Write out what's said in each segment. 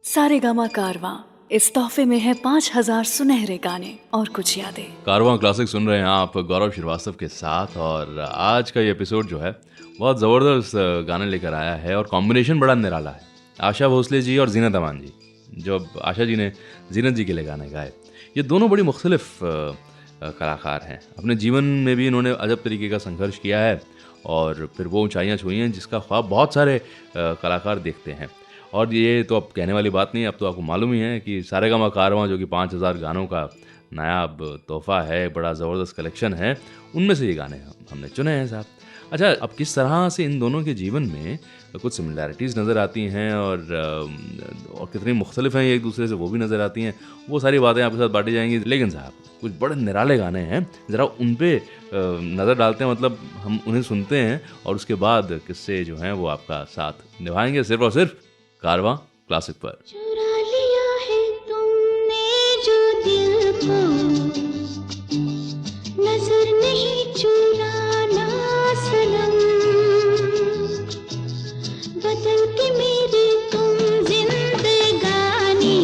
सारेगामा कारवां, इस तोहफे में है 5,000 सुनहरे गाने और कुछ यादें। कारवां क्लासिक सुन रहे हैं आप गौरव श्रीवास्तव के साथ। और आज का ये एपिसोड जो है बहुत ज़बरदस्त गाने लेकर आया है और कॉम्बिनेशन बड़ा निराला है। आशा भोसले जी और जीनत अमान जी, जो अब आशा जी ने जीनत जी के लिए गाने गाए, ये दोनों बड़ी मुख्तलिफ कलाकार हैं। अपने जीवन में भी इन्होंने अजब तरीके का संघर्ष किया है और फिर वो ऊंचाइयां छुई हैं जिसका ख्वाब बहुत सारे कलाकार देखते हैं। और ये तो अब कहने वाली बात नहीं है, अब तो आपको मालूम ही है कि सारेगामा कारवां जो कि 5,000 गानों का नायाब तोहफ़ा है, बड़ा ज़बरदस्त कलेक्शन है, उनमें से ये गाने हमने चुने हैं साहब। अच्छा, अब किस तरह से इन दोनों के जीवन में कुछ सिमिलैरिटीज़ नज़र आती हैं और कितनी मुख्तलिफ हैं ये एक दूसरे से, वो भी नज़र आती हैं। वो सारी बातें आपके साथ बांटी जाएंगी। लेकिन साहब कुछ बड़े निराले गाने हैं, ज़रा उन पे नज़र डालते हैं, मतलब हम उन्हें सुनते हैं और उसके बाद किस्से जो हैं वो आपका साथ निभाएंगे सिर्फ और सिर्फ कारवां क्लासिक पर। चुरा लिया है तुमने जो दिल को, नजर नहीं चुराना सनम, बदल के मेरी तुम जिंदगानी,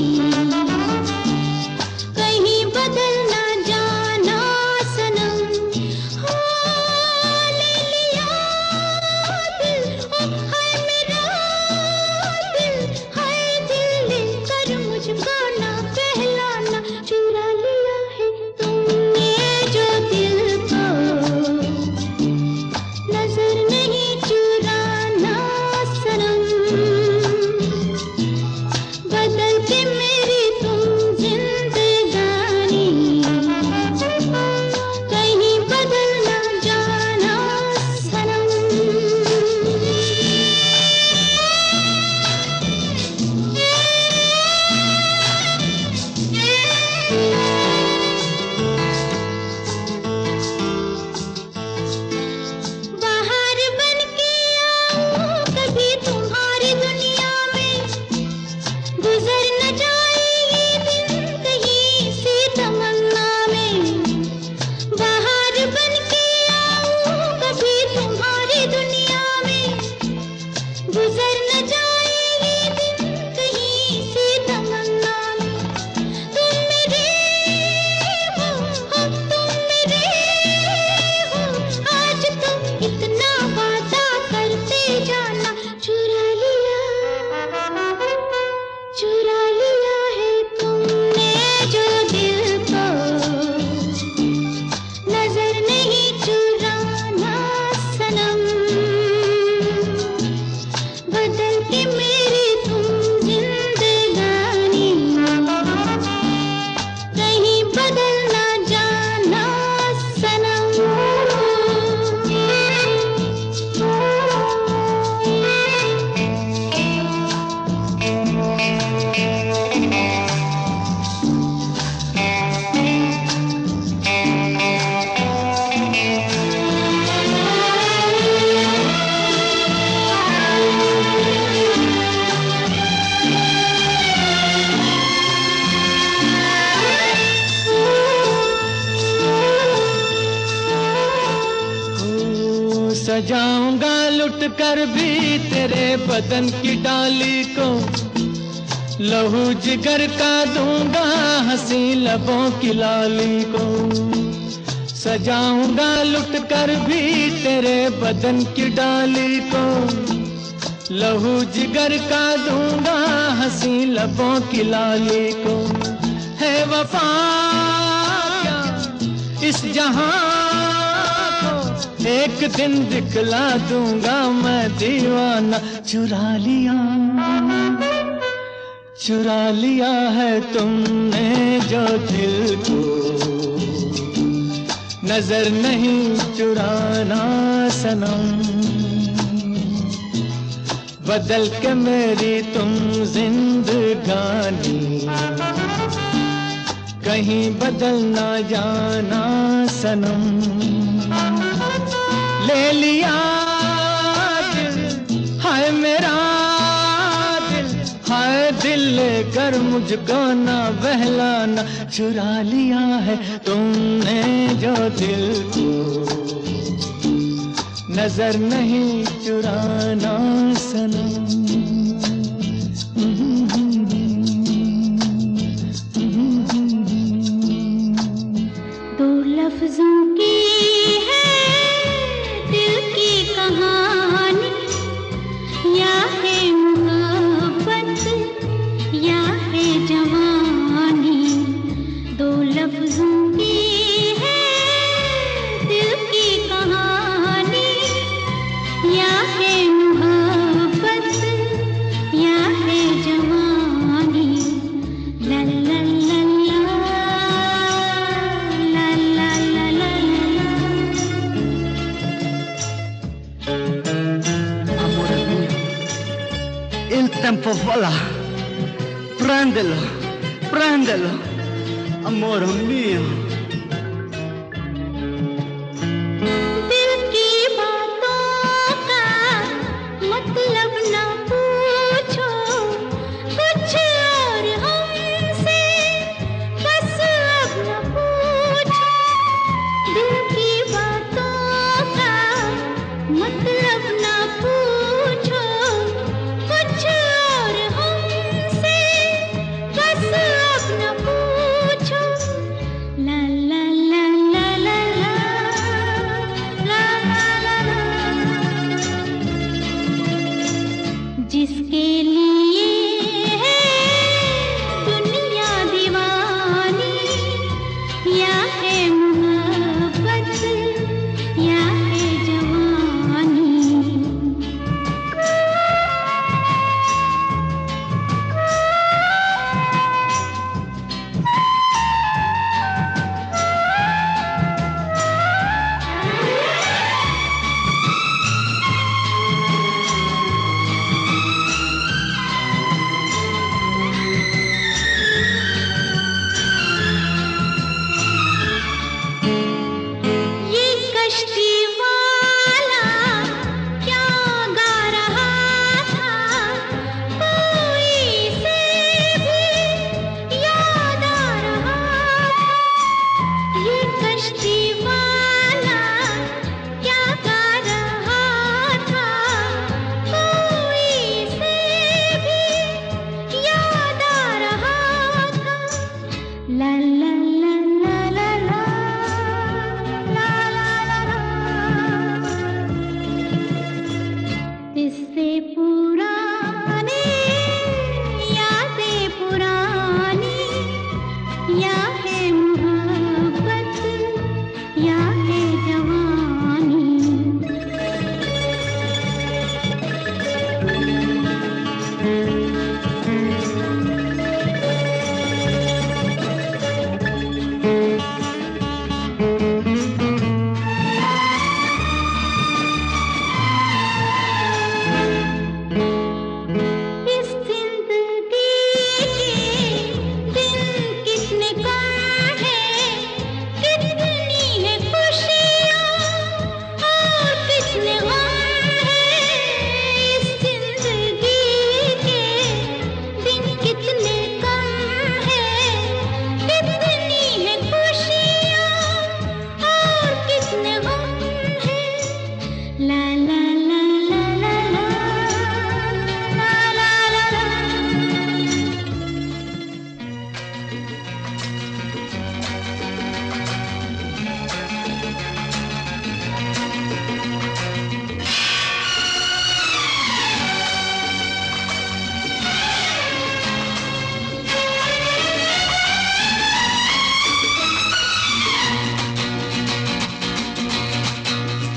कहीं बदल ना जाना सनम। हाँ, ले लिया दिल, ओ हाय मेरा दिल, हाय दिल लेकर मुझको ना पहलाना। चुरा लिया है तुमने जो दिल को, नजर नहीं चुराना सनम, बदल के मेरी तुम जिंदगानी, कहीं बदल ना जाना सनम। बाहर बन के आऊं कभी तुम्हारी दुनिया में, गुजर न जाए ये दिन कहीं सी तमन्ना में। बाहर बन के आऊं कभी तुम्हारी दुनिया में, गुजर न जाए ये दिन कहीं सी तमन्ना में। तुम मेरे हो, तुम मेरे हो, आज तुम इतना वादा करते जाना। चुरा लिया है तुमने जो दिल को, नजर नहीं चुराना सनम, बदल के मेरी तुम जिंदगानी, कहीं बदल ना जाना सजाऊंगा लुट कर भी तेरे बदन की डाली को, लहू जिगर का दूंगा हंसी लबों की लाली को। सजाऊंगा लुट कर भी तेरे बदन की डाली को, लहू जिगर का दूंगा हंसी लबों की लाली को। है वफा क्या इस जहां को, एक दिन दिखला दूंगा मैं दीवाना। चुरा लिया है तुमने जो दिल को, नजर नहीं चुराना सनम, बदल के मेरी तुम जिंदगानी, कहीं बदल ना जाना सनम। ले लिया दिल, हाय मेरा दिल, हाय दिल लेकर मुझको ना बहलाना। चुरा लिया है तुमने जो दिल को, नजर नहीं चुराना सनम। Voilà, prendelo, prendelo, amore mio. दिल की बातों का मतलब ना पूछो, कुछ और हमसे बस अब न पूछो। दिल की बातों का मतलब ना पूछो, कुछ और हमसे बस अब न पूछो। ला ला ला ला ला ला ला ला ला। जिसके लिए है दुनिया दीवानी, या है मोहब्बत या है जवानी। ये कश्ती वाला क्या गा रहा था, कोई से भी याद आ रहा था। ये कश्ती वाला क्या गा रहा था, कोई से भी याद आ रहा था। ला ला ला ला ला ला ला ला ला ला। इससे पुराने यादें पुरानी, या है मोहब्बत या है जवानी। इस जिंदगी के दिन कितने कम हैं, कितनी है खुशियाँ और कितने गम हैं। इस जिंदगी के दिन कितने कम हैं, कितनी है खुशियाँ और कितने गम हैं। ला ला ला ला ला ला ला ला ला ला।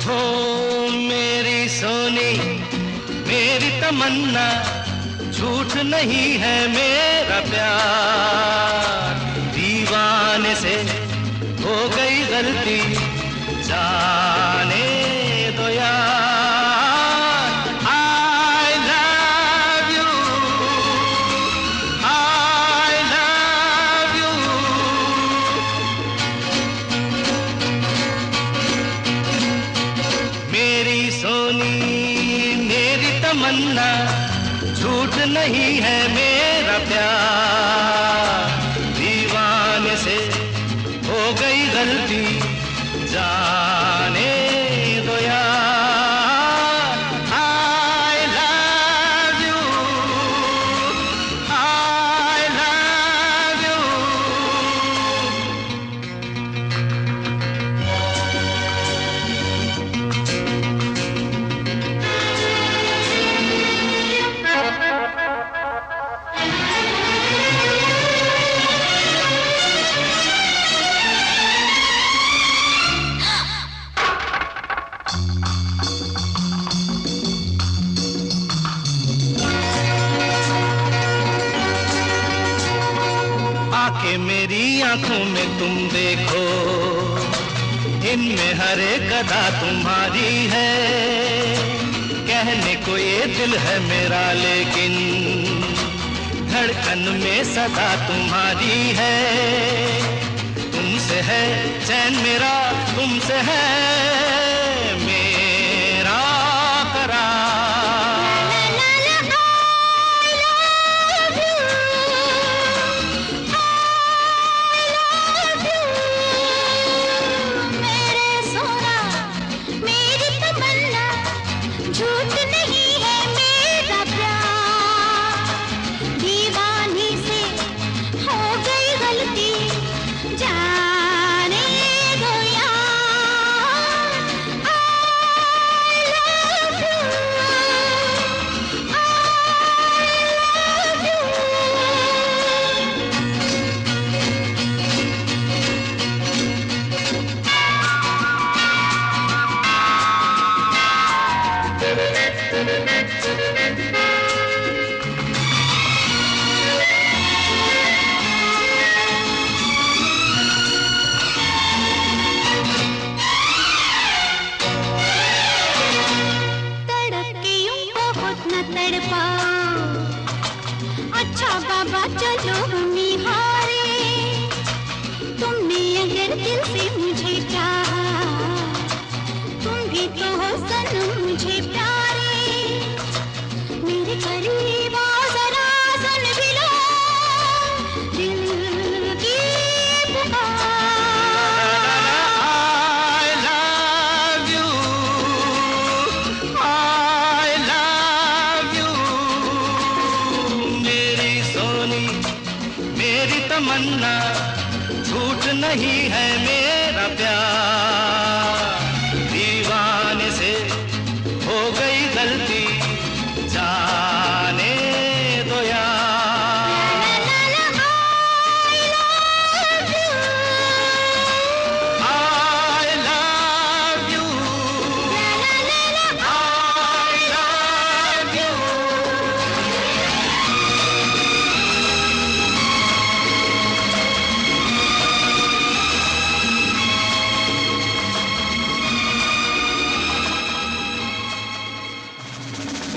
हो मेरी सोनी, मेरी तमन्ना, झूठ नहीं है मेरा प्यार। दीवाने से हो गई गलती, जाने दो यार। I love you, I love you। मेरी सोनी, मेरी तमन्ना, झूठ नहीं है मेरा प्यार। दीवाने से हो गई गलती, जाने दो यार। I love you, I love you। आके मेरी आंखों में तुम देखो, इनमें हर एक अदा तुम्हारी है। कहने को ये दिल है मेरा, लेकिन धड़कन में सदा तुम्हारी है, तुमसे है चैन मेरा, तुमसे है मेरा करार। मेरे सोना मेरी तमन्ना, झूठ नहीं है मेरा प्यार, दीवानी से हो गई गलती, जाने दो यार। I love you, I love you। तड़प के यूं बहुत न तड़पाओ, अच्छा बाबा चलो हम हारे, तुमने अगर दिल से मुझे चाहा, तुम भी तो हो सनम मुझे प्यारे, मेरे करीब आओ जरा सुन भी लो दिल की पुकार। I love you, I love you, मेरी सोनी मेरी तमन्ना, झूठ नहीं है मेरा प्यार, दीवाने से हो गई गलती, जाने दो यार। I love you, I love you।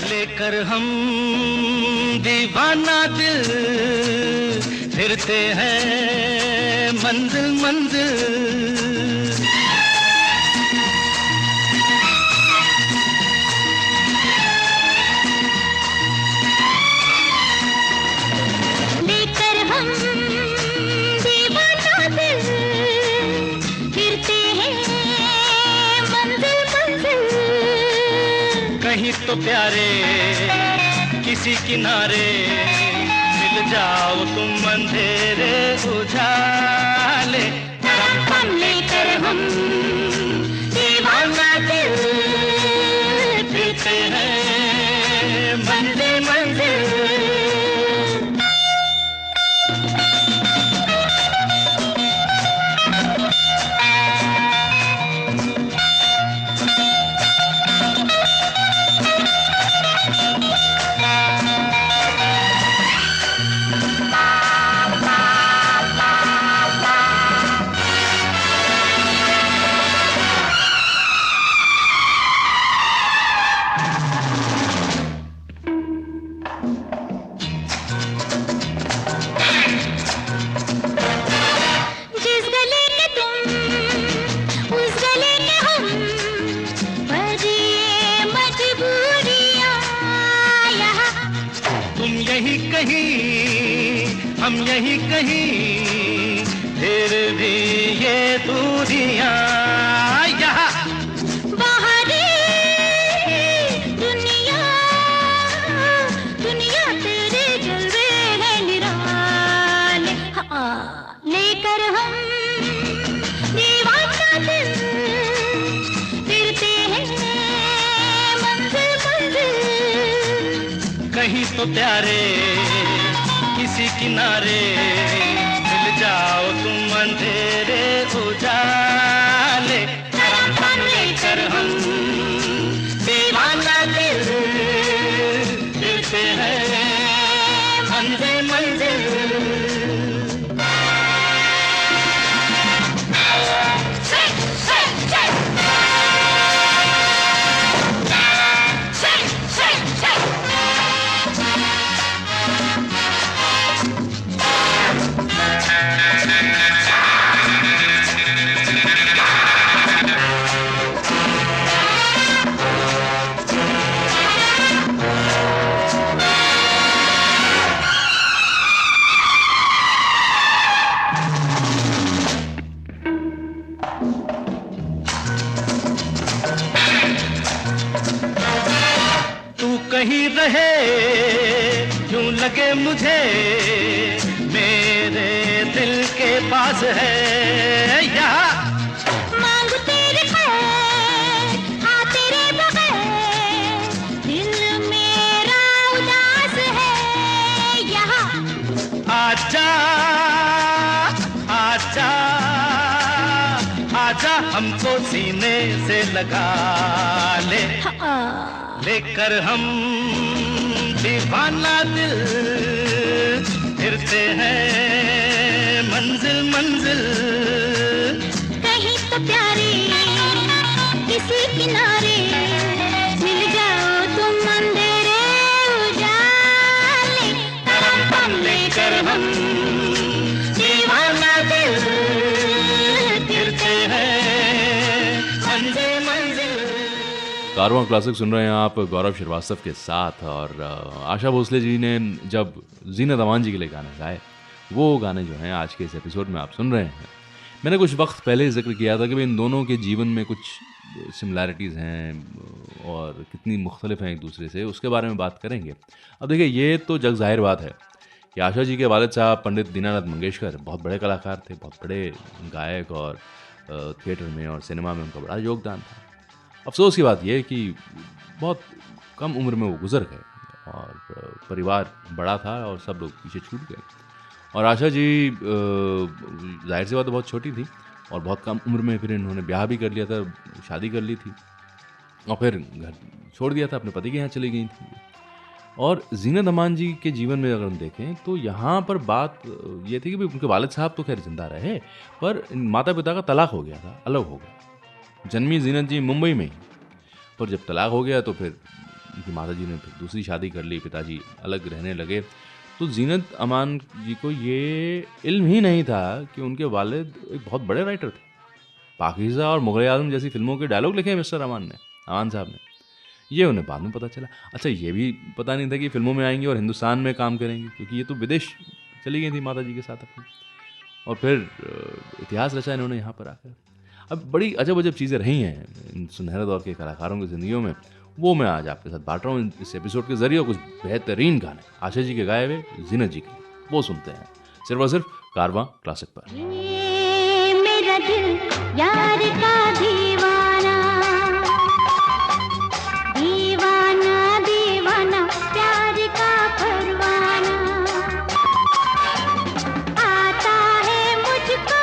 लेकर हम दीवाना दिल, फिरते हैं मंजिल मंजिल, लेकर हम दीवाना दिल, फिरते हैं मंजिल मंजिल, कहीं तो प्यारे किसी किनारे, मिल जाओ तुम अंधेरे उजाले, हम लेकर हम दीवाना दिल, फिरते हैं मंजिल मंजिल। जिस गले के तुम उस गले के हम, पर ये मजबूरियां यहाँ, तुम यही कहीं हम यही कहीं, फिर भी ये दूरियां यहाँ। बाहरी दुनिया, दुनिया तेरे जलवे है निराले, हाँ, लेकर हम दीवाना दिल, फिरते हैं मंजिल मंजिल, कहीं तो प्यारे किसी किनारे, मिल जाओ तुम अंधेरे उजाले, हम लेकर हम दीवाना दिल, फिरते हैं मंजिल मंजिल। लगे मुझे मेरे दिल के पास है यहाँ। मांग तेरे खैर आ तेरे बगैर दिल मेरा उदास है यहाँ। आजा आजा आजा हमको सीने से लगा ले, लेकर हम दीवाना दिल फिरते हैं मंजिल मंजिल। कहीं तो प्यारे किसी किनारे मिल जाओ तुम अंधेरे उजाले। हम लेकर हम दीवाना दिल फिरते हैं मंजिल मंजिल। कारवां क्लासिक सुन रहे हैं आप गौरव श्रीवास्तव के साथ। और आशा भोसले जी ने जब जीनत अमान जी के लिए गाने गाए, वो गाने जो हैं आज के इस एपिसोड में आप सुन रहे हैं। मैंने कुछ वक्त पहले जिक्र किया था कि इन दोनों के जीवन में कुछ सिमिलैरिटीज़ हैं और कितनी मुख्तलिफ हैं एक दूसरे से, उसके बारे में बात करेंगे। अब देखिए, ये तो जग ज़ाहिर बात है कि आशा जी के वालिद साहब पंडित दीनानाथ मंगेशकर बहुत बड़े कलाकार थे, बहुत बड़े गायक, और थिएटर में और सिनेमा में उनका बड़ा योगदान था। अफसोस की बात यह है कि बहुत कम उम्र में वो गुजर गए और परिवार बड़ा था और सब लोग पीछे छूट गए। और आशा जी जाहिर सी बात बहुत छोटी थी और बहुत कम उम्र में फिर इन्होंने ब्याह भी कर लिया था, शादी कर ली थी और फिर घर छोड़ दिया था, अपने पति के यहाँ चली गई थी। और जीनत अमान जी के जीवन में अगर हम देखें तो यहाँ पर बात ये थी कि भाई उनके वालिद साहब तो खैर जिंदा रहे, पर माता पिता का तलाक हो गया था, अलग हो गया। जन्मी जीनत जी मुंबई में ही, पर जब तलाक हो गया तो फिर उनकी माता जी ने फिर दूसरी शादी कर ली, पिताजी अलग रहने लगे। तो जीनत अमान जी को ये इल्म ही नहीं था कि उनके वालिद एक बहुत बड़े राइटर थे। पाकीज़ा और मुग़ल आज़म जैसी फिल्मों के डायलॉग लिखे हैं मिस्टर अमान साहब ने, ये उन्हें बाद में पता चला। अच्छा, ये भी पता नहीं था कि फिल्मों में आएंगी और हिंदुस्तान में काम करेंगी, क्योंकि ये तो विदेश चली गई थी माता जी के साथ अपनी, और फिर इतिहास रचा इन्होंने यहाँ पर आकर। अब बड़ी अजब अजब चीज़ें रही हैं इन सुनहरे दौर के कलाकारों की ज़िंदगियों में, वो मैं आज आपके साथ बांट रहा हूँ इस एपिसोड के जरिए। कुछ बेहतरीन गाने आशा जी के गाए हुए जीनत जी के, वो सुनते हैं सिर्फ और सिर्फ कारवां क्लासिक पर। ये मेरा दिल यार का दीवाना, दीवाना दीवाना प्यार का परवाना। आता है मुझको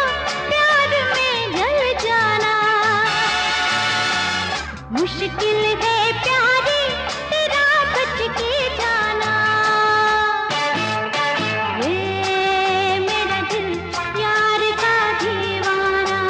प्यार में जल जाना, मुश्किल है प्यारी तेरा बच के जाना। ये मेरा दिल यार का दीवाना।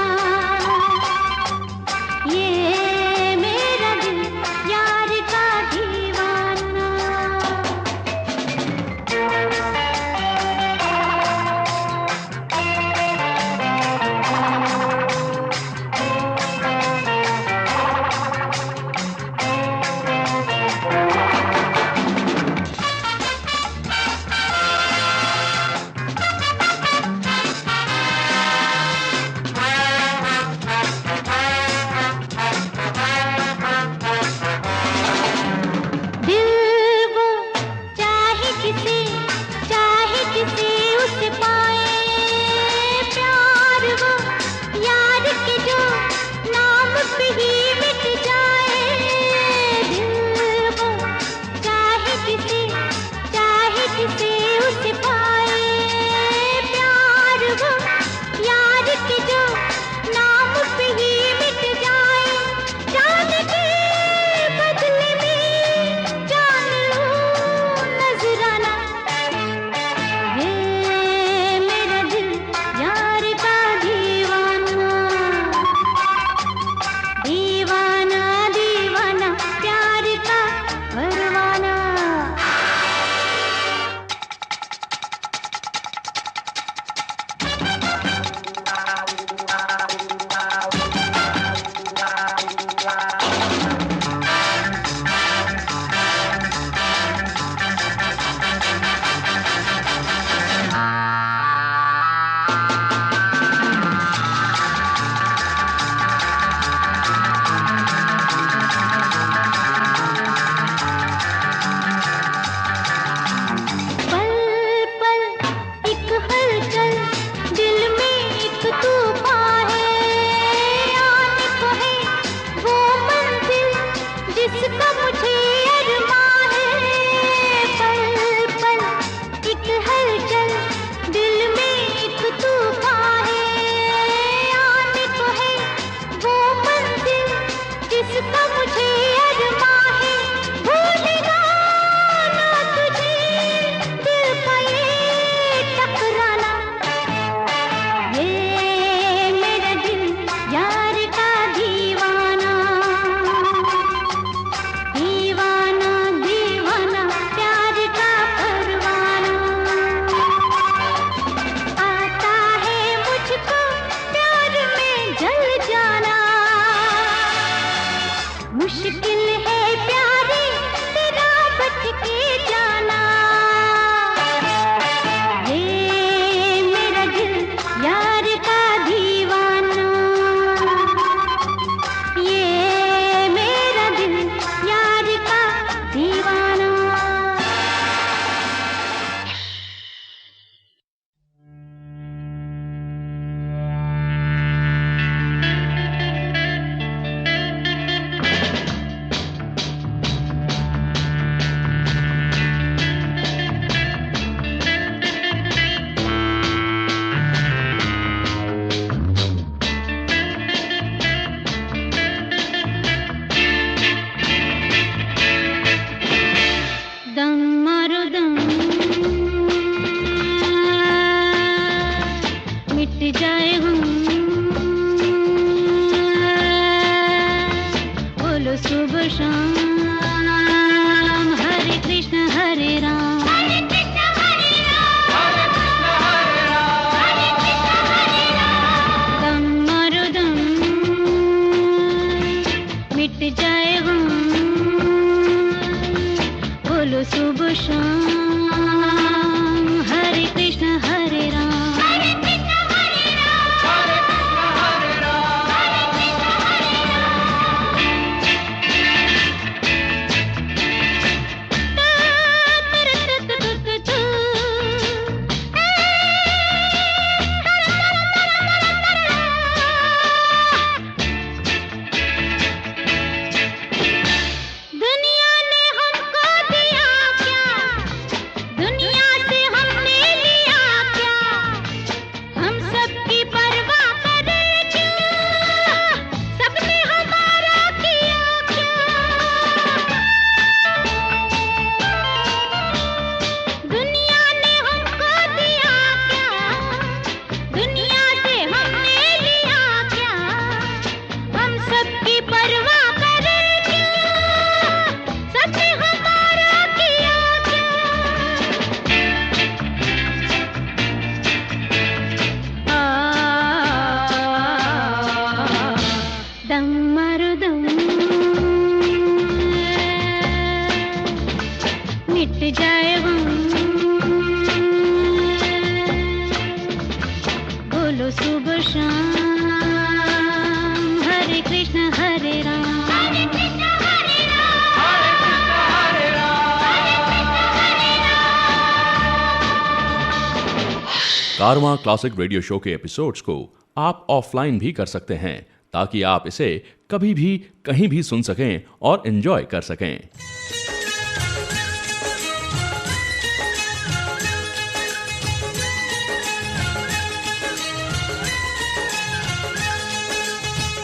कारवां क्लासिक रेडियो शो के एपिसोड्स को आप ऑफलाइन भी कर सकते हैं ताकि आप इसे कभी भी कहीं भी सुन सकें और एंजॉय कर सकें।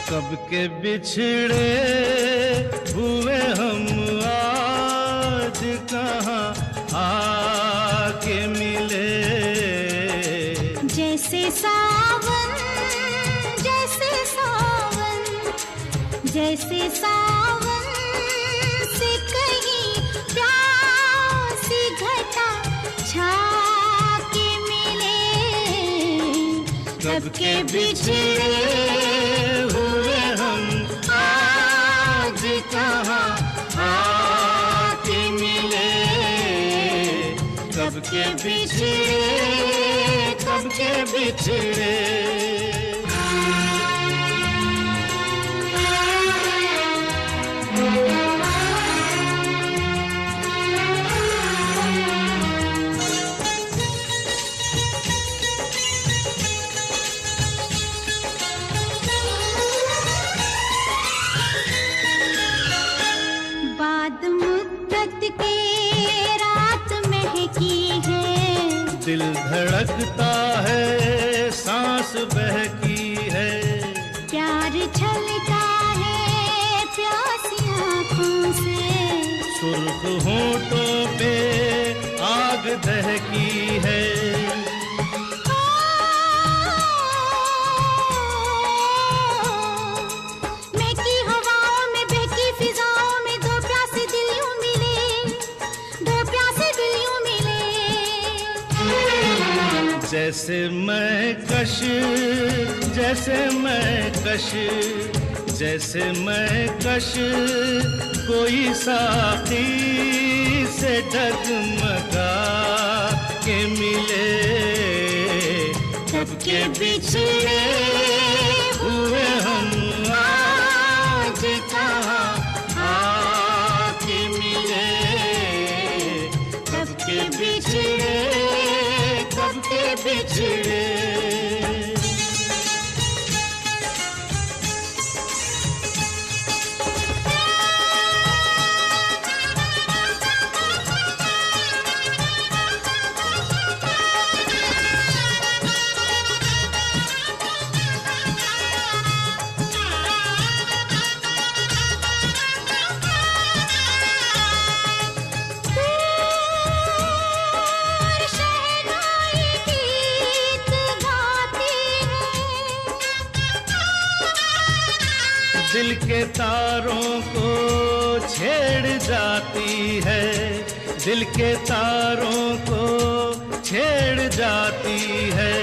कब के बिछड़े हुए हम आज कहाँ आके मिले। जैसे सावन जैसे सावन जैसे सावन से कहीं प्यासी घटा छा के मिले। कब के बिछड़े हुए हम आज कहाँ आके मिले। कब के बिछड़े कब के बिछड़े। बाद मुद्दत के रात महकी है। दिल धड़कता है सांस बहकी है। प्यार छलका है प्यासी आँखों से। सुर्ख होठों पे आग दहकी है। महकी हवाओं में बहकी फिजाओं में दो प्यासे दिल यूं मिले। दो प्यासे दिल यूं मिले। जैसे मैं कश जैसे मैं कश जैसे मैं कश कोई साथी से डगमगा के मिले। कब के बिछड़े हुए हम आज कहाँ आके मिले। कब के बिछड़े कब के बिछड़े। दिल के तारों को छेड़ जाती है। दिल के तारों को छेड़ जाती है।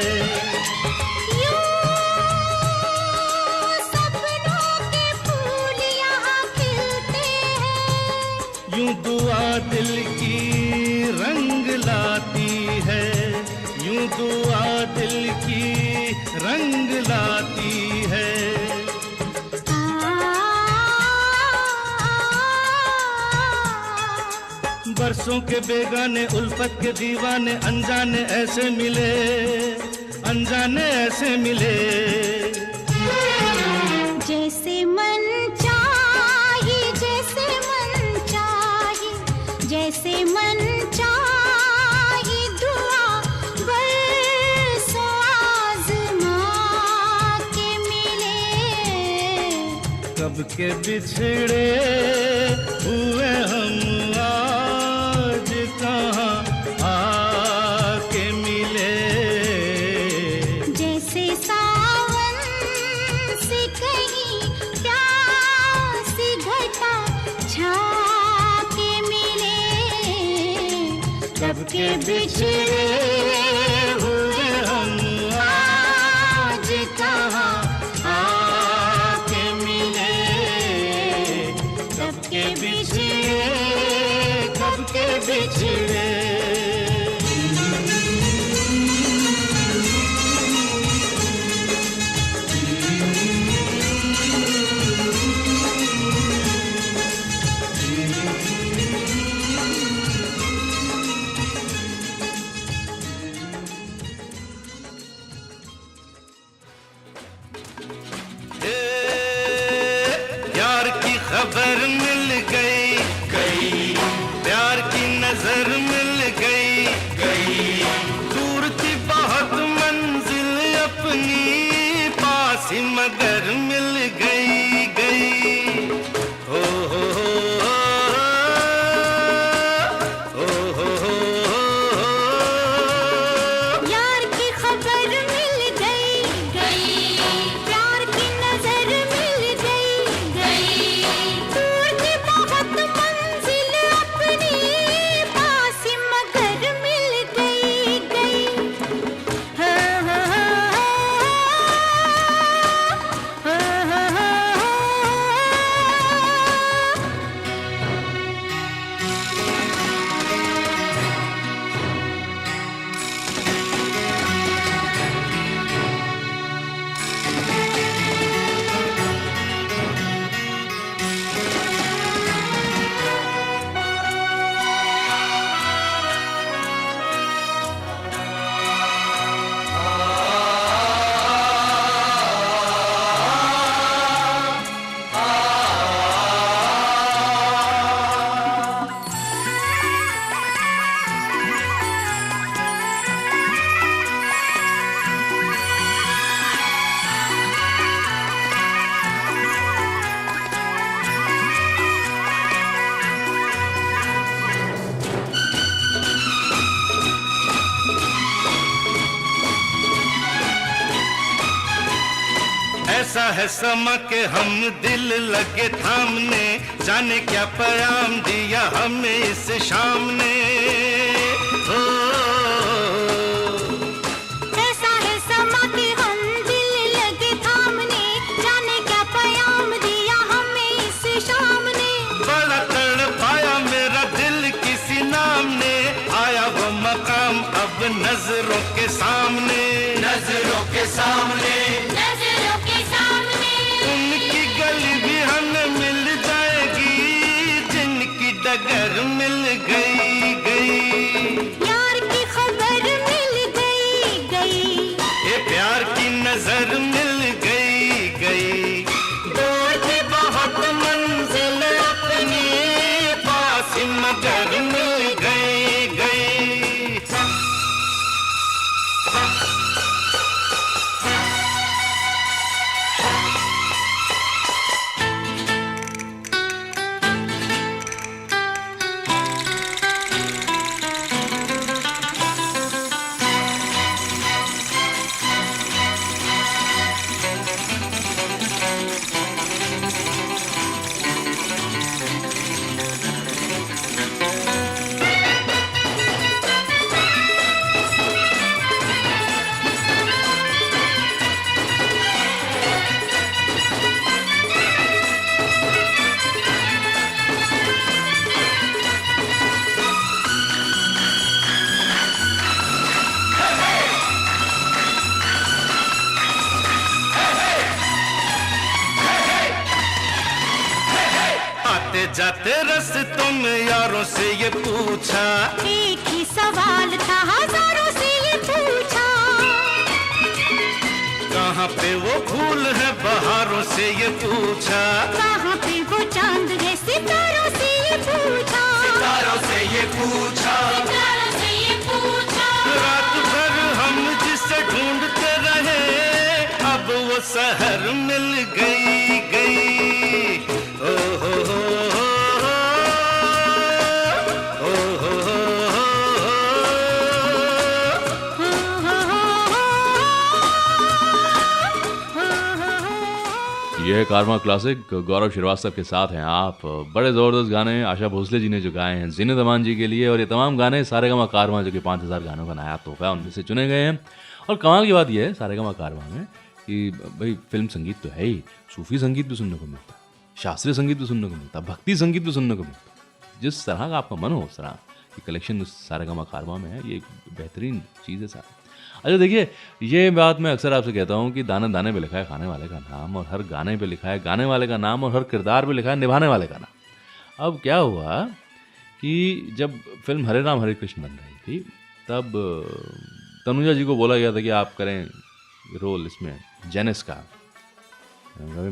सपनों के फूल यहाँ खिलते हैं। यूं दुआ दिल की रंग लाती है। यूं दुआ दिल की रंग लाती है। बरसों के बेगाने उल्फत के दीवाने अनजाने ऐसे मिले। अनजाने ऐसे मिले। जैसे मन चाहे जैसे मन चाहे जैसे मन चाहे दुआ बरसों आज़मा के मिले। कब के बिछड़े हुए हम आज कहाँ आके मिले। जैसे सावन से कहीं प्यासी घटा छा के मिले। कब के बिछड़े हुए हम आज कहाँ आके मिले। कब के बिछड़े खबर मिल गई गई, प्यार की नजर मिल गई गई, दूर थी बहुत मंजिल अपनी, पास ही मगर मिल गई गई। हो हो हो हो हो हो, यार की खबर मिल गई गई, प्यार की नजर मिल गई गई, दूर थी बहुत मंजिल अपनी, पास ही मगर मिल गई गई। हो हो हो हो हो। ऐसा है समा के हम दिल लगे थामने, जाने क्या पैगाम दिया हमें इस शाम ने। हो ऐसा है समा कि हम दिल लगे थामने, जाने क्या पैगाम दिया हमें इस शाम ने। बड़ा तड़पाया मेरा दिल किसी नाम ने, आया वो मकाम अब नजरों के सामने, नजरों के सामने, नजरों के सामने उनकी गली भी हमें मिल जाएगी, जिनकी डगर मिल गई गई, यार की खबर मिल गई गई, ये प्यार की नजर मिल गई गई, दूर थी बहुत मंजिल अपनी, पास ही मगर मिल गई गई। आते जाते रस्तों में यारों से ये पूछा, एक ही सवाल था हजारों से ये पूछा, कहाँ पे वो फूल है बहारों से ये पूछा, कहाँ पे वो चांद है सितारों से ये पूछा, तारों से ये पूछा, सितारों से ये पूछा। रात भर हम जिसे ढूंढते रहे, अब वो शहर मिल गई गई। ओ हो हो हो हो ये है कारमा क्लासिक, गौरव श्रीवास्तव के साथ हैं आप। बड़े ज़बरदस्त गाने आशा भोसले जी ने जो गाए हैं जीनत अमान जी के लिए, और ये तमाम गाने सारेगामा कारवां जो कि 5000 गानों का नायाब तोहफा है उनमें से चुने गए हैं। और कमाल की बात यह है सारेगामा कारवां में कि भाई फिल्म संगीत तो है ही, सूफी संगीत भी सुनने को मिलता है, शास्त्रीय संगीत भी सुनने को मिलता है, भक्ति संगीत भी सुनने को मिलता है। जिस तरह का आपका मन हो उस तरह की कलेक्शन उस सारेगामा कारवां में है। ये एक बेहतरीन चीज़ है सारा। अच्छा देखिए, ये बात मैं अक्सर आपसे कहता हूँ कि दाने दाने पे लिखा है खाने वाले का नाम, और हर गाने पे लिखा है गाने वाले का नाम, और हर किरदार पे लिखा है निभाने वाले का नाम। अब क्या हुआ कि जब फिल्म हरे राम हरे कृष्ण बन रही थी तब तनुजा जी को बोला गया था कि आप करें रोल इसमें जेनिस का।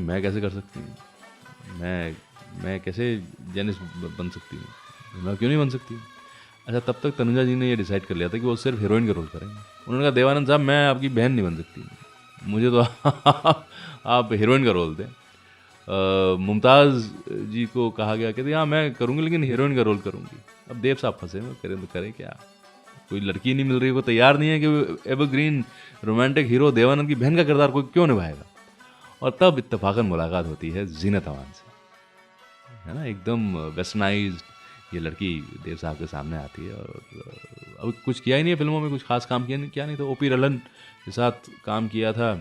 मैं कैसे कर सकती हूँ, मैं मैं कैसे जेनिस बन सकती हूँ, मैं क्यों नहीं बन सकती? अच्छा, तब तक तनुजा जी ने ये डिसाइड कर लिया था कि वो सिर्फ हीरोइन का रोल करेंगे। उन्होंने कहा देवानंद साहब मैं आपकी बहन नहीं बन सकती, मुझे तो आप हीरोइन का रोल दें। मुमताज़ जी को कहा गया कि हाँ मैं करूँगी लेकिन हीरोइन का रोल करूँगी। अब देव साहब फंसे में, करें तो करें क्या, कोई लड़की नहीं मिल रही, कोई तैयार नहीं है कि एवरग्रीन रोमांटिक हीरो देवानंद की बहन का किरदार कोई क्यों निभाएगा। और तब इत्तेफाकन मुलाकात होती है जीनत अमान से, है ना, एकदम वेस्टर्नाइज्ड ये लड़की देव साहब के सामने आती है। और अब कुछ किया ही नहीं है फिल्मों में, कुछ खास काम किया नहीं था। ओपी रलन के साथ काम किया था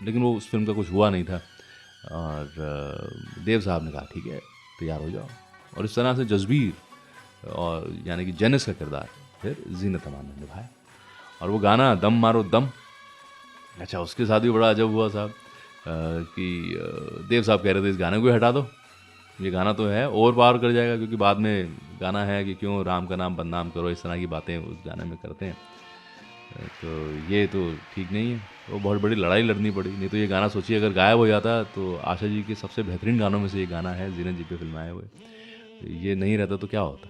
लेकिन वो उस फिल्म का कुछ हुआ नहीं था। और देव साहब ने कहा ठीक है तैयार हो जाओ, और इस तरह से जसबीर और यानी कि जेनिस का किरदार फिर जीनत अमान ने निभाया। और वो गाना दम मारो दम, अच्छा उसके साथ भी बड़ा अजब हुआ साहब कि देव साहब कह रहे थे इस गाने को ही हटा दो, ये गाना तो है ओवर पावर कर जाएगा, क्योंकि बाद में गाना है कि क्यों राम का नाम बदनाम करो, इस तरह की बातें उस गाने में करते हैं, तो ये तो ठीक नहीं है। वो बहुत बड़ी लड़ाई लड़नी पड़ी, नहीं तो ये गाना सोचिए अगर गायब हो जाता तो आशा जी के सबसे बेहतरीन गानों में से ये गाना है, जीनत जी पे फिल्माए हुए, ये नहीं रहता तो क्या होता।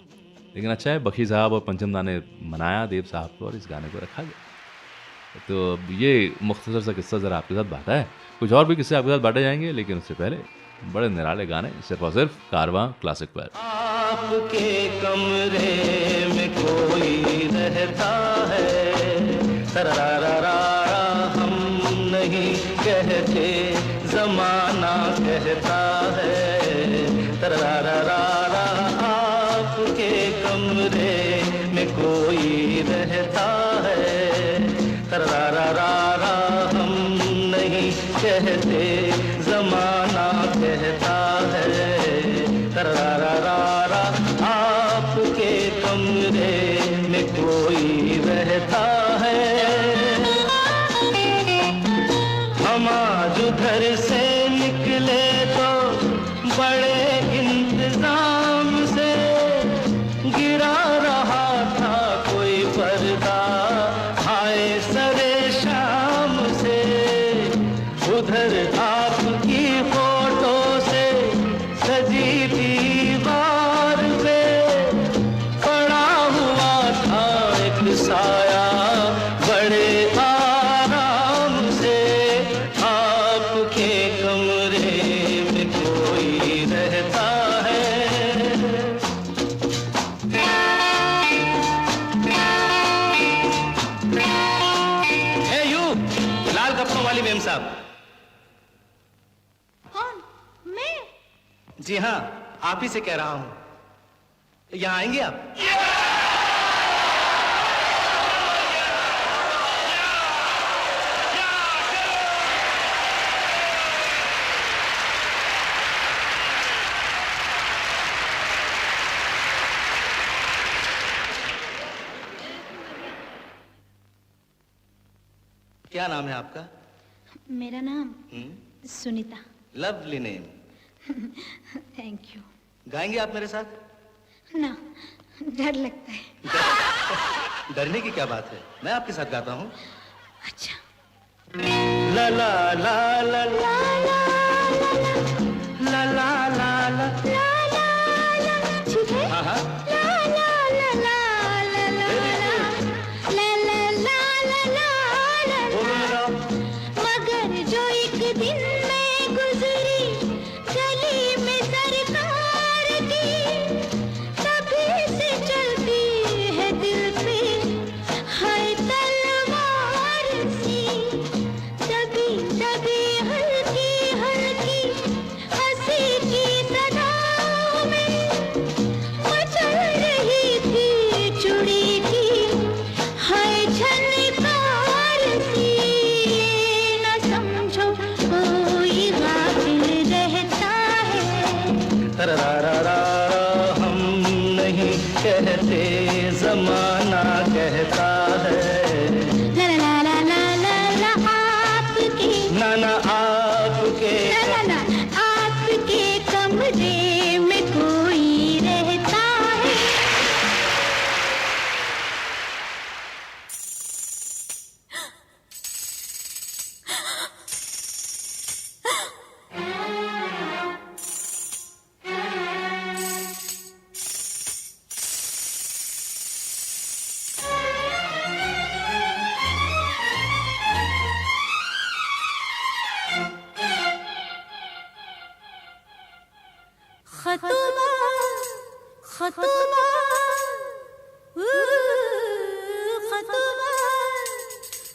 लेकिन अच्छा है बखी साहब और पंचम दा ने मनाया देव साहब को और इस गाने को रखा गया। तो अब ये मुख्तसर सा किस्सा ज़रा आपके साथ बांटा है, कुछ और भी किस्से आपके साथ बांटे जाएंगे, लेकिन उससे पहले बड़े निराले गाने सिर्फ और सिर्फ कारवां क्लासिक पर। आपके कमरे में कोई रहता है, तरारारा हम नहीं कहते जमाना कहता है, तरारारा आपके कमरे में कोई रहता है, तरारारा हम नहीं कहते जमाना कहता है, तरारारा आपके कमरे में कोई रहता है। हम आज उधर से निकले तो बड़े इंतजाम से, गिरा रहा था कोई पर्दा आए सरे शाम से, उधर आपकी फोटो से सजी दीवार पे पड़ा हुआ था एक साया बड़े आराम से, आपके कमरे में कोई रहता है। हे यू लाल कपड़ों वाली मेम साहब। कौन? मैं? जी हाँ आप ही से कह रहा हूं, यहाँ आएंगे आप? क्या नाम है आपका? मेरा नाम Sunita. Lovely name. Thank you. गाएंगे आप मेरे साथ? ना, डर लगता है। डरने की क्या बात है, मैं आपके साथ गाता हूँ। अच्छा। ला ला ला ला ला ला ला ला ला, ठीक है? हाँ हाँ ला ला ला ला ला ला ला ला ला ला ला। बोलो लगाओ। मगर जो एक दिन मैं गुजरी गली में सरकार की, तभी से चलती है दिल पे हाय तलवार सी, दबी दबी हल्की हल्की हंसी की सदाओं में मचल रही थी चुड़ी की हाय झनकार सी। ये न समझो कोई गाफिल रहता है, तरारारा हम नहीं कहते जमाना कहता है, ला ला ला ला ला ला आपके नाना आपके ला ला ला आपके कमरे में कोई रहता है।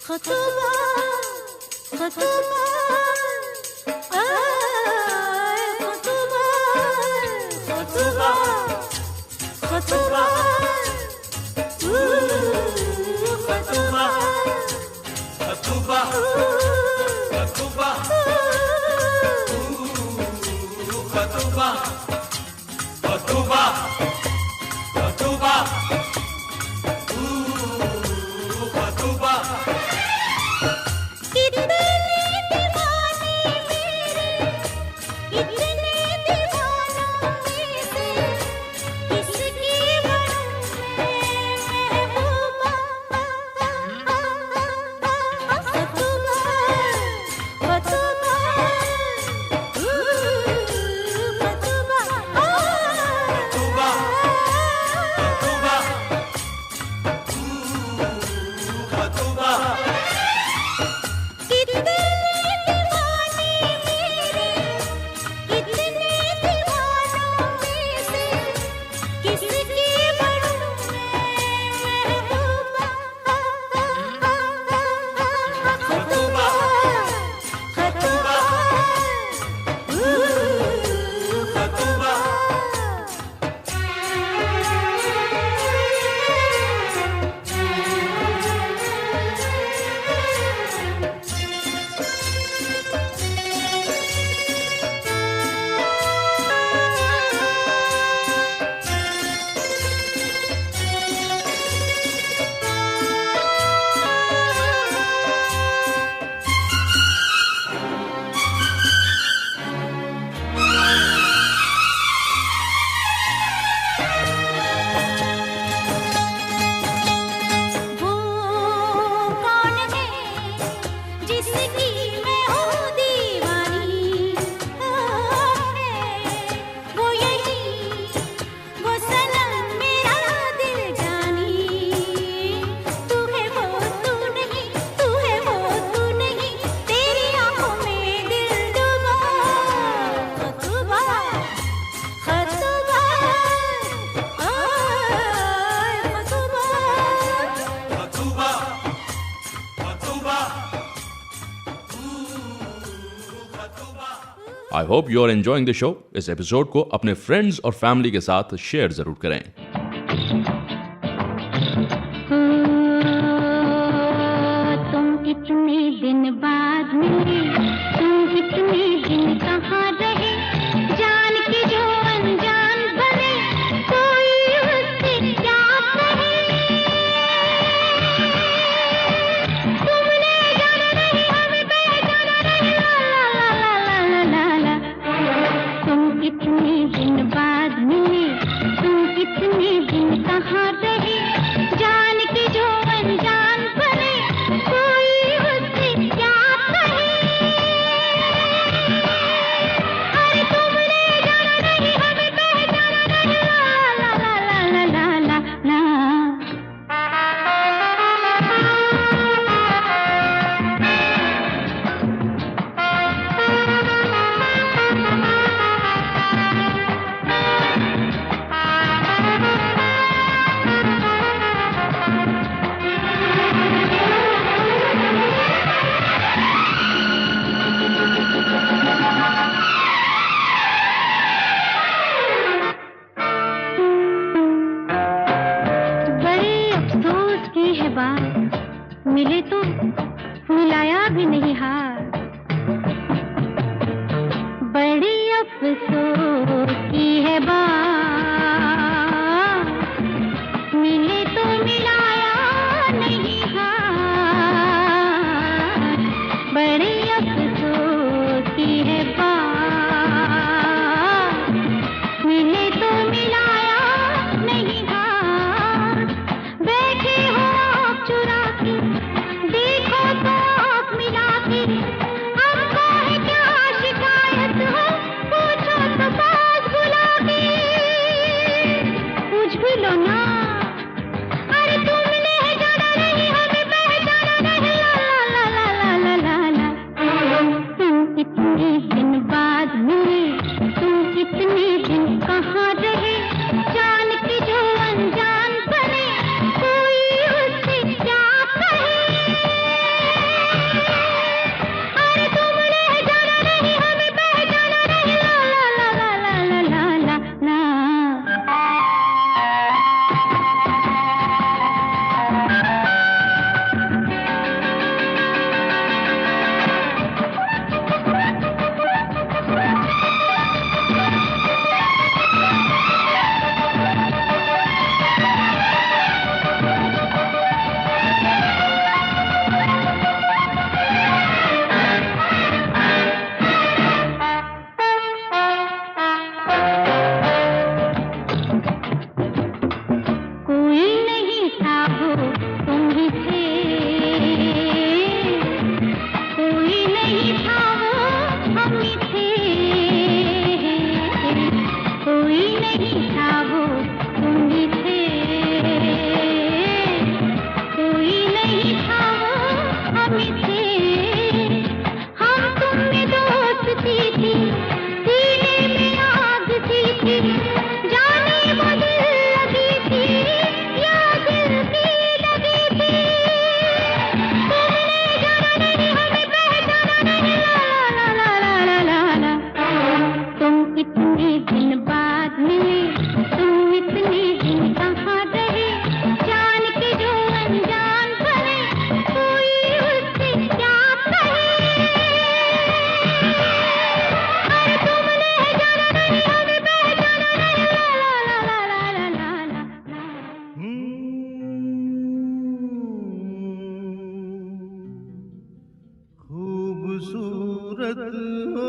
खतुबा खतुबा खतुबा खतुबा खतुबा खतुबा खतुबा खतुबा खतुबा खतुबा खतुबा खतुबा कितने दीवाने मेरे कितने दीवाना मेरे किसकी बनूं मैं खतुबा खतुबा खतुबा खतुबा कितने दीवाने मेरे कितने दीवाना मेरे किसकी बनूं मैं खतुबा खतुबा खतुबा वो कौन है जिसकी मैं हूँ दीवानी वो यही वो सनम मेरा दिल जानी तू है वो तू नहीं तू है वो तू नहीं तेरी आंखों में दिल डूबा खतुबा खतुबा खतुबा खतुबा खतुबा I hope you are enjoying the show. इस एपिसोड को अपने फ्रेंड्स और फैमिली के साथ शेयर जरूर करें। तुम इतने दिन बाद मिले तुम इतने दिन कहाँ रहे जान के जो अनजान बने कोई उससे क्या कहे तुमने जाना नहीं हमें पहचाना नहीं ला ला ला ला ला ला तुम इतने दिन बाद मिले तुम इतने दिन कहाँ रहे जान के जो अनजान बने कोई उससे क्या कहे अरे तुमने जाना नहीं हमें पहचाना नहीं ला ला ला ला ला ला ला बड़े अफसोस की है बात मिले तो मिलाया भी नहीं हाथ बड़ी अफसोस की है बात मिले तो मिलाया नहीं हाथ बड़ी अफसोस की है बात मिले तो मिलाया नहीं हाथ बैठे हो आप चुरा के देखो तो आप मिला के हमको है क्या शिकायत हो पूछो तो खूबसूरत हो।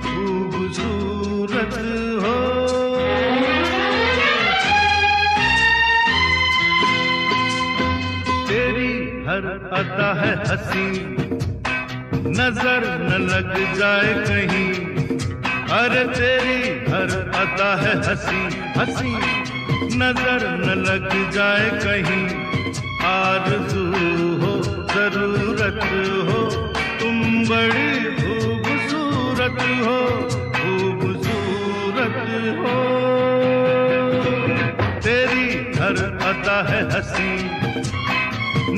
खूबसूरत हो। तेरी हर अदा है हंसी, नजर न लग जाए कहीं। अरे तेरी हर अदा है हंसी हंसी, नजर न लग जाए कहीं। आरज़ू हो जरूरत हो, तुम बड़ी खूबसूरत हो, खूबसूरत हो। तेरी हर अदा है हंसी,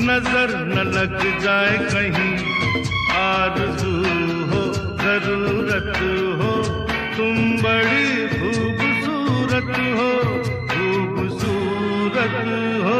नजर न लग जाए कहीं। आरज़ू हो जरूरत हो, तुम बड़ी खूबसूरत हो, खूबसूरत हो।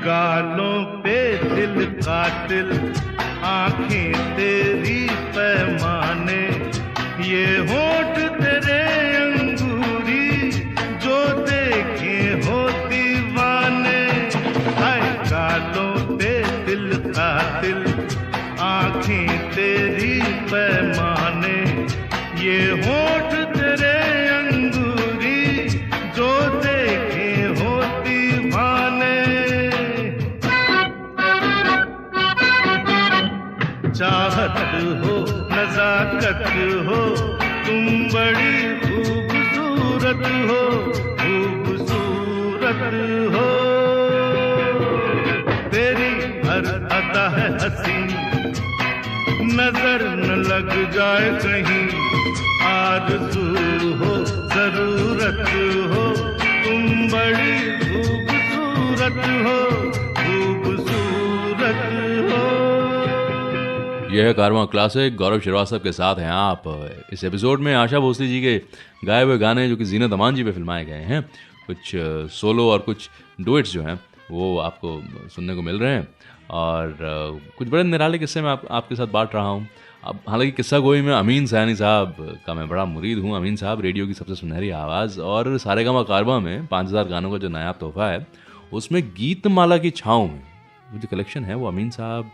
गालों पे दिल कातिल, आंखें तेरी पैमाने। ये होठ तेरे अंगूरी, जो देखे हो दीवाने। हाय गालों पे दिल कातिल, आंखें तेरी पैमाने। ये होठ तेरे अंगूरी, जो देखे हो दीवाने। चाहत हो नजाकत हो, तुम बड़ी खूबसूरत हो, खूबसूरत हो। तेरी हर अदा है हंसी, नजर न लग जाए कहीं। आरज़ू हो जरूरत हो, तुम बड़ी खूबसूरत हो, खूबसूरत हो। यह है कारवां क्लासिक, गौरव श्रीवास्तव के साथ हैं आप। इस एपिसोड में आशा भोसले जी के गाए हुए गाने जो कि जीनत अमान जी पे फिल्माए गए हैं, कुछ सोलो और कुछ डुएट्स जो हैं वो आपको सुनने को मिल रहे हैं। और कुछ बड़े निराले किस्से मैं आपके साथ बांट रहा हूँ। अब हालांकि किस्सा गोई में अमीन सयानी साहब का मैं बड़ा मुरीद हूँ। अमीन साहब रेडियो की सबसे सुनहरी आवाज़, और सारेगामा कारवां में 5000 गानों का जो नायाब तोहफा है, उसमें गीतमाला की छाँव में वो जो कलेक्शन है वो अमीन साहब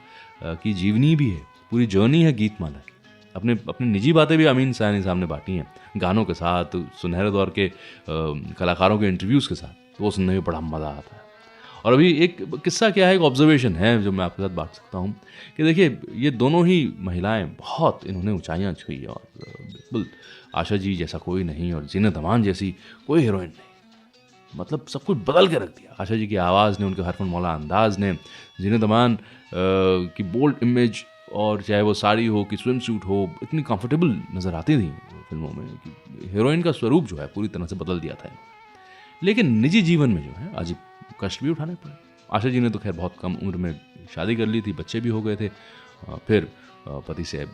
की जीवनी भी है, पूरी जर्नी है गीतमाला की। अपनी निजी बातें भी अमीन सयानी साहब ने बांटी हैं, गानों के साथ, सुनहरे दौर के कलाकारों के इंटरव्यूज़ के साथ। वो सुनने में बड़ा मज़ा आता है। और अभी एक किस्सा क्या है, एक ऑब्जर्वेशन है जो मैं आपके साथ बांट सकता हूँ कि देखिए, ये दोनों ही महिलाएं बहुत इन्होंने ऊंचाइयाँ छुई, और बिल्कुल आशा जी जैसा कोई नहीं और जीनत अमान जैसी कोई हीरोइन नहीं। मतलब सब कुछ बदल के रख दिया। आशा जी की आवाज़ ने, उनके हरफन मौला अंदाज ने, जीनत अमान की बोल्ड इमेज, और चाहे वो साड़ी हो कि स्विम सूट हो, इतनी कंफर्टेबल नज़र आती थी फिल्मों में कि हीरोइन का स्वरूप जो है पूरी तरह से बदल दिया था। लेकिन निजी जीवन में जो है आज कष्ट भी उठाने पड़े। आशा जी ने तो खैर बहुत कम उम्र में शादी कर ली थी, बच्चे भी हो गए थे, फिर पति से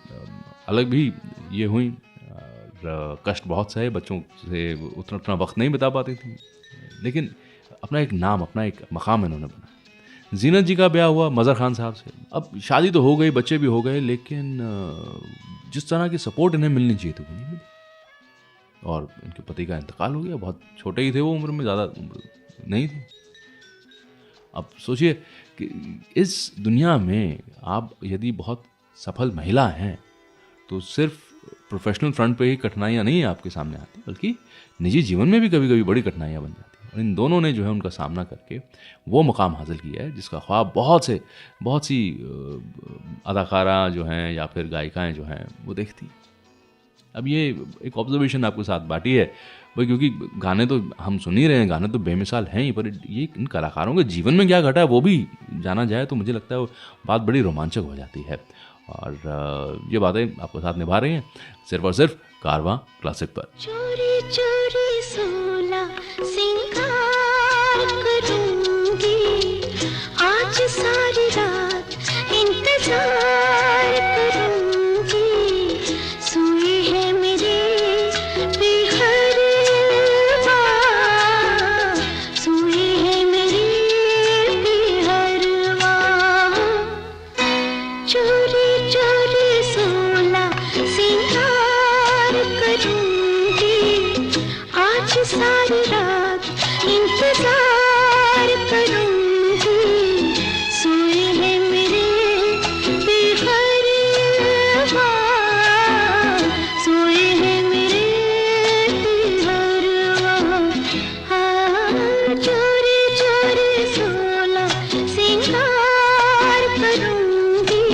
अलग भी ये हुई, कष्ट बहुत सहे, बच्चों से उतना वक्त नहीं बिता पाती थी, लेकिन अपना एक नाम, अपना एक मकाम इन्होंने बनाया। जीनत जी का ब्याह हुआ मज़हर खान साहब से। अब शादी तो हो गई, बच्चे भी हो गए, लेकिन जिस तरह की सपोर्ट इन्हें मिलनी चाहिए थी वो नहीं मिली, और इनके पति का इंतकाल हो गया। बहुत छोटे ही थे वो, उम्र में ज़्यादा उम्र नहीं थी। अब सोचिए कि इस दुनिया में आप यदि बहुत सफल महिला हैं तो सिर्फ प्रोफेशनल फ्रंट पे ही कठिनाइयाँ नहीं आपके सामने आती, बल्कि निजी जीवन में भी कभी कभी बड़ी कठिनाइयाँ बन जाती हैं। और इन दोनों ने जो है उनका सामना करके वो मुकाम हासिल किया है जिसका ख्वाब बहुत सी अदाकारा जो हैं या फिर गायिकाएँ जो हैं वो देखती हैं। अब ये एक ऑब्जर्वेशन आपके साथ बांटी है भाई, क्योंकि गाने तो हम सुन ही रहे हैं, गाने तो बेमिसाल हैं ही, पर ये इन कलाकारों के जीवन में क्या घटा है वो भी जाना जाए तो मुझे लगता है वो बात बड़ी रोमांचक हो जाती है। और ये बातें आपके साथ निभा रही हैं सिर्फ और सिर्फ कारवां क्लासिक पर। चोरी चोरी सोला सिंगार करूंगी, आज सारी रात इंतजार करूंगी, सोई है मेरी बिहरवा, सोई है मेरी बिहरवा। चोरी चोरी सोला सिंगार करूंगी, आज सारी रात इंतजार करूंगी, सोई है मेरे बिहरवा, सोई है मेरे बिहरवा। हाँ, चोरी चोरी सोला सिंगार करूंगी।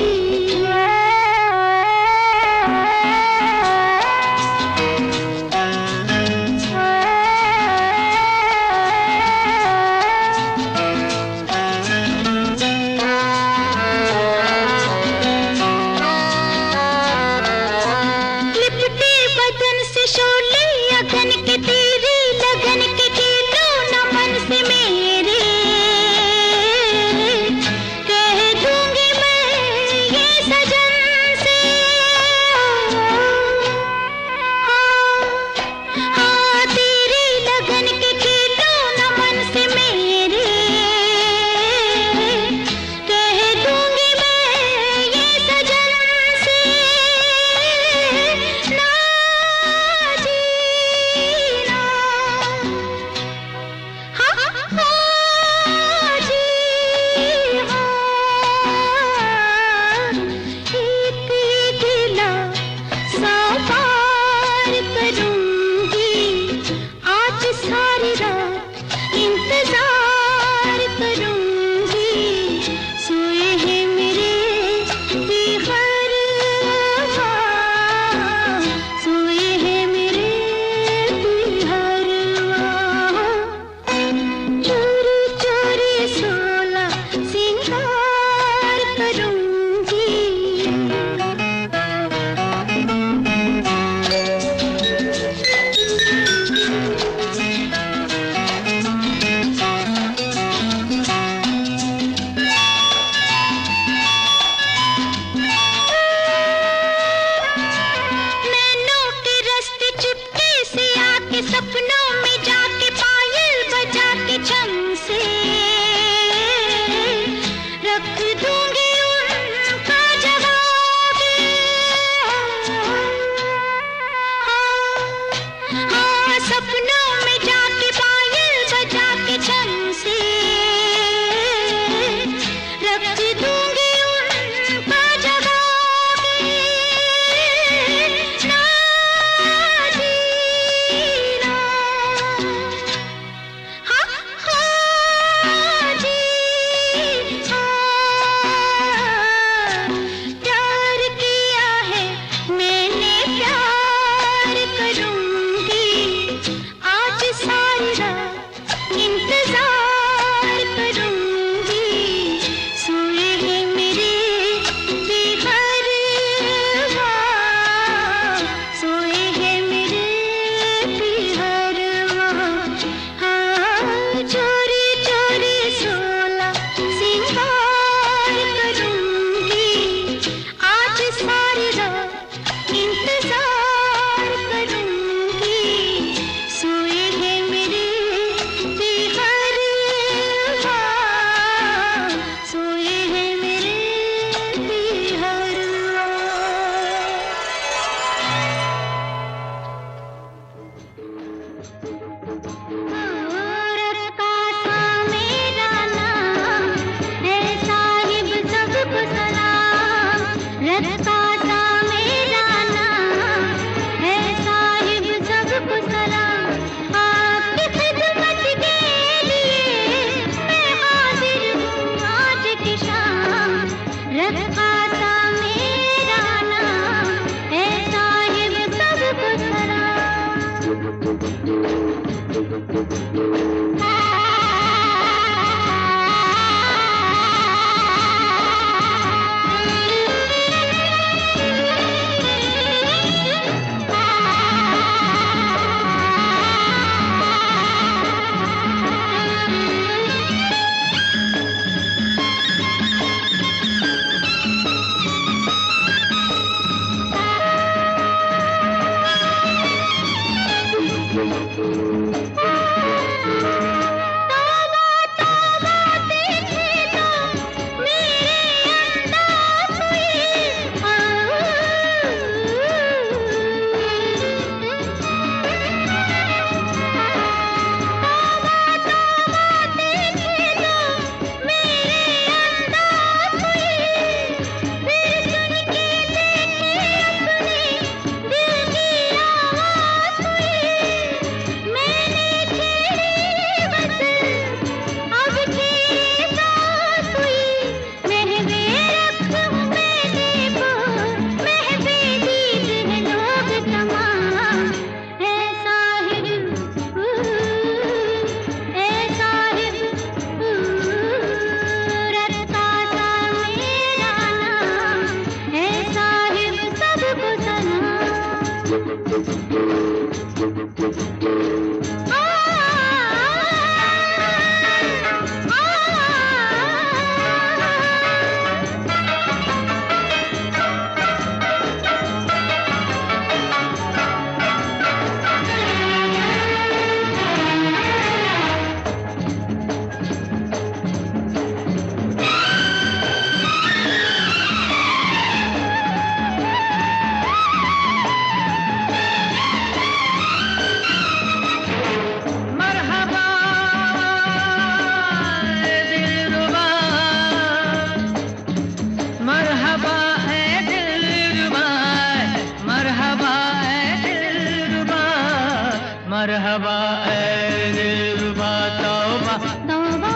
मरहबा ऐ दिलरुबा तौबा तौबा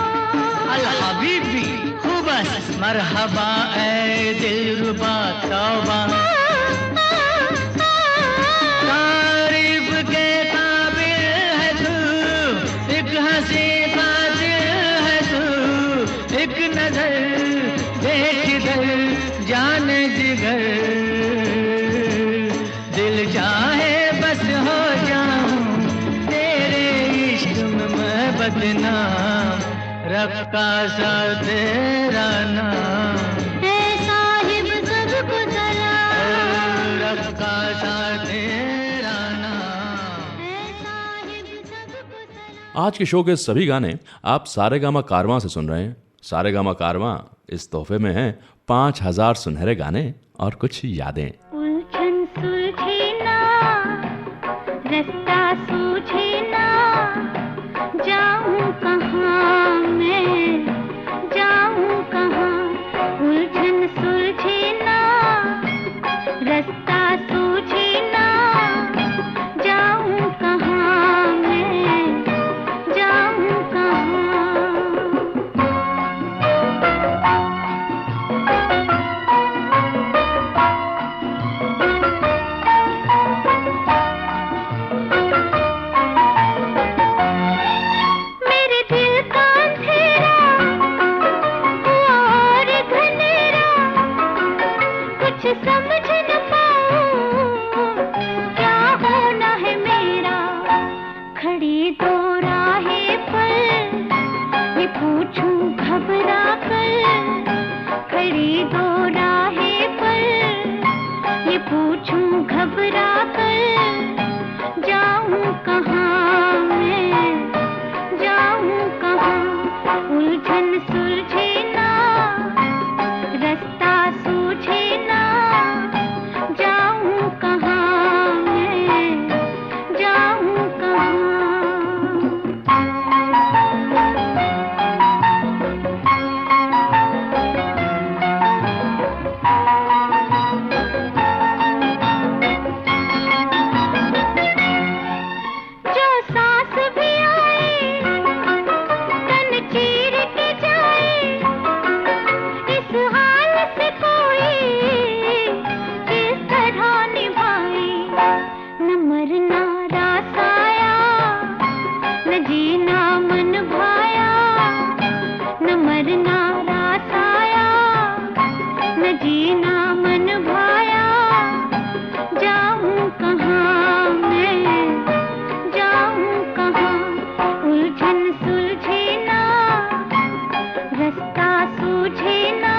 अल हबीबी खूबस मरहबा ऐ दिलरुबा तौबा तारीफ के काबिल है तू एक हंसी कातिल है तू एक नजर देख इधर जाने जिगर दिल चाहे बस हो जाऊं तेरे इश्क में मैं बदनाम रब का सा तेरा नाम ऐ साहिब सबको सलाम रब का सा तेरा नाम ऐ साहिब सबको सलाम। आज के शो के सभी गाने आप सारेगामा कारवां से सुन रहे हैं। सारेगामा कारवां इस तोहफे में है 5000 सुनहरे गाने और कुछ यादें। उलझन सुलझे ना रास्ता सूझे ना जाऊं कहाँ मैं जाऊं कहाँ उलझन सुलझे ना रास्ता सूझे ना जाऊं कहाँ मैं जाऊं कहाँ। मेरे दिल का अंधेरा और घनेरा कुछ समझ न पाऊं क्या होना है मेरा खड़ी दो राहें पर ये पूछूं घबरा कर खड़ी दो राहें पर ये पूछूं घबरा कर जाऊं कहाँ मैं जाऊं कहाँ उलझन सुलझे ना रास्ता सूझे ना जाऊं कहाँ मैं जाऊं कहाँ। जो सांस भी आए तन चीर के जाए इस हाल से कोई किस तरह निभाए न मरना रास आया न जीना मन भाया न मरना रास आया न जीना मन भाया जाऊं कहाँ मैं जाऊं कहाँ उलझन सुलझे ना रास्ता सूझे ना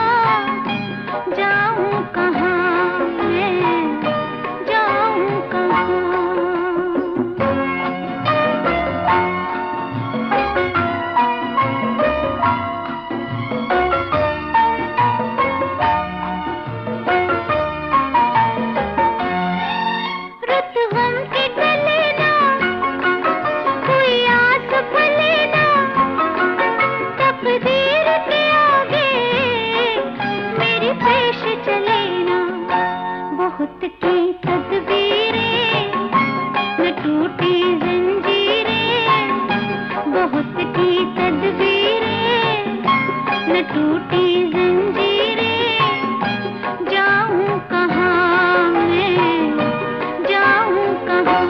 जाऊं कहाँ मैं जाऊं कहाँ। रुत गम के गले ना कोई आस भले ना तकदीर के आगे मेरी पेश चले ना बहुत की तदबीरें न टूटी जंजीरें बहुत की तदबीरें न टूटी जंजीरें जाऊं कहाँ मैं जाऊं कहाँ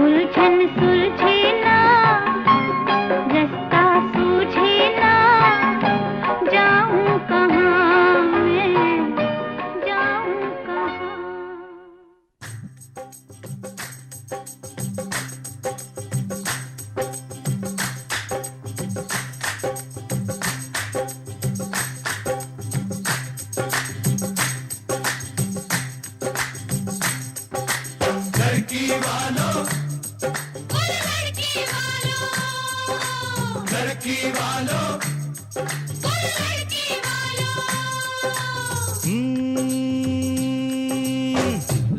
उलझन सुलझे ना रास्ता सूझे ना जाऊं कहाँ मैं जाऊं कहाँ।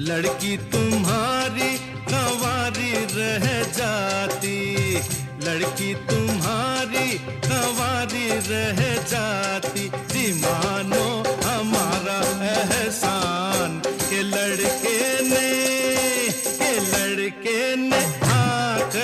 लड़की तुम्हारी कंवारी रह जाती लड़की तुम्हारी कंवारी रह जाती जी मानो हमारा एहसान के लड़के ने आँख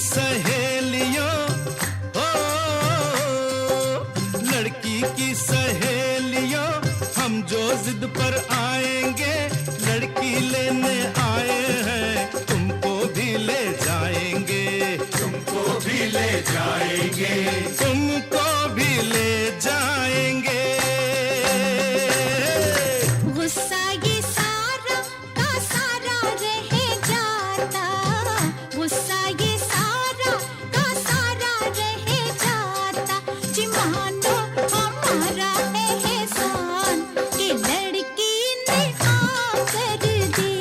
सहेलियों, ओ लड़की की सहेलियों, हम जो जिद पर आएंगे, लड़की लेने आए हैं, तुमको भी ले जाएंगे, तुमको भी ले जाएंगे, तुमको भी ले जाएंगे। गुस्सा ये सारा का सारा रह जाता, गुस्सा ये सारा का सारा रह जाता, जी मानो हमारा एहसान कि लड़की ने आकर दी,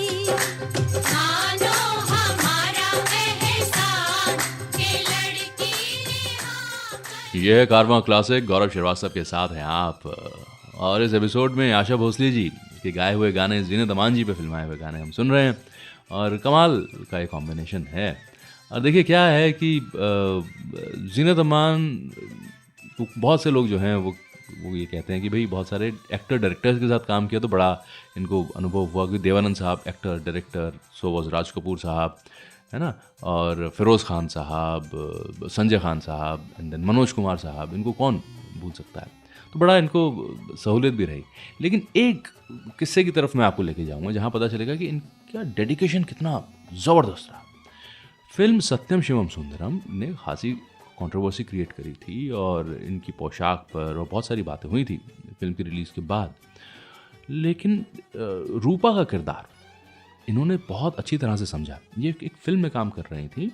मानो हमारा एहसान कि लड़की ने आकर। यह है कारवां क्लासिक, गौरव श्रीवास्तव के साथ हैं आप। और इस एपिसोड में आशा भोसले जी के गाए हुए गाने, जीनत अमान जी पे फिल्माए हुए गाने हम सुन रहे हैं और कमाल का एक कॉम्बिनेशन है। और देखिए क्या है कि जीनत अमान को बहुत से लोग जो हैं वो ये कहते हैं कि भाई बहुत सारे एक्टर डायरेक्टर्स के साथ काम किया तो बड़ा इनको अनुभव हुआ कि देवानंद साहब actor director, so was Raj Kapoor साहब, है ना, और फिरोज़ खान साहब, संजय खान साहब, एंड देन मनोज कुमार साहब, इनको कौन भूल सकता है। तो बड़ा इनको सहूलियत भी रही। लेकिन एक किस्से की तरफ मैं आपको लेके जाऊंगा जहां पता चलेगा कि इनका डेडिकेशन कितना ज़बरदस्त रहा। फिल्म सत्यम शिवम सुंदरम ने खासी कंट्रोवर्सी क्रिएट करी थी और इनकी पोशाक पर और बहुत सारी बातें हुई थी फिल्म की रिलीज़ के बाद। लेकिन रूपा का किरदार इन्होंने बहुत अच्छी तरह से समझा। ये एक फिल्म में काम कर रही थी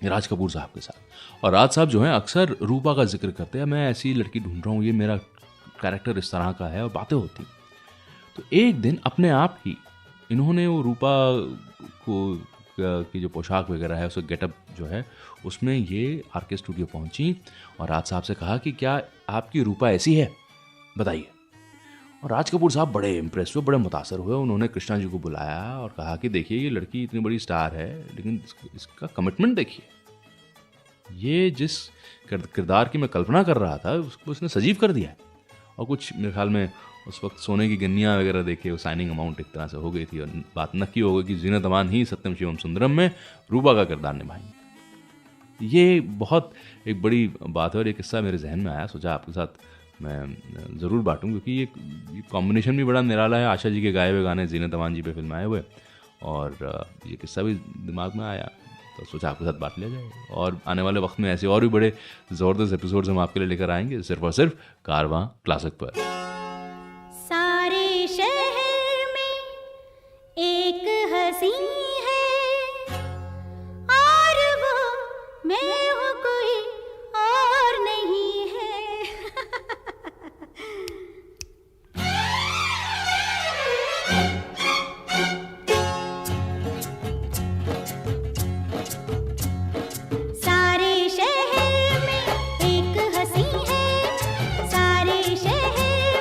राज कपूर साहब के साथ, और राज साहब जो हैं अक्सर रूपा का जिक्र करते हैं, मैं ऐसी लड़की ढूंढ रहा हूँ, ये मेरा कैरेक्टर इस तरह का है, और बातें होती। तो एक दिन अपने आप ही इन्होंने वो रूपा को की जो पोशाक वगैरह है, उसका गेटअप जो है, उसमें ये आरके स्टूडियो पहुंची और राज साहब से कहा कि क्या आपकी रूपा ऐसी है, बताइए। और राज कपूर साहब बड़े इम्प्रेस हुए, बड़े मुतासर हुए। उन्होंने कृष्णा जी को बुलाया और कहा कि देखिए ये लड़की इतनी बड़ी स्टार है, लेकिन इसका कमिटमेंट देखिए, ये जिस किरदार की मैं कल्पना कर रहा था उसको उसने सजीव कर दिया है। और कुछ मेरे ख्याल में उस वक्त सोने की गन्नियाँ वगैरह देखे वो साइनिंग अमाउंट एक तरह से हो गई थी और बात नक्की हो गई कि जीनत अमान ही सत्यम शिवम सुंदरम में रूपा का किरदार निभाएंगी। ये बहुत एक बड़ी बात है और ये किस्सा मेरे जहन में आया, सोचा आपके साथ मैं ज़रूर बांटूं, क्योंकि ये कॉम्बिनेशन भी बड़ा निराला है। आशा जी के गाए हुए गाने जीनत अमान जी पे फिल्म आए हुए, और ये किस्सा भी दिमाग में आया तो सोचा आपके साथ बांट लिया जाए। और आने वाले वक्त में ऐसे और भी बड़े ज़बरदस्त एपिसोड्स हम आपके लिए लेकर आएंगे, सिर्फ और सिर्फ कारवां क्लासिक पर। सारे शहर में एक हंसी है और वो मैं हूँ, कोई और नहीं है। सारे शहर में एक हंसी है, सारे शहर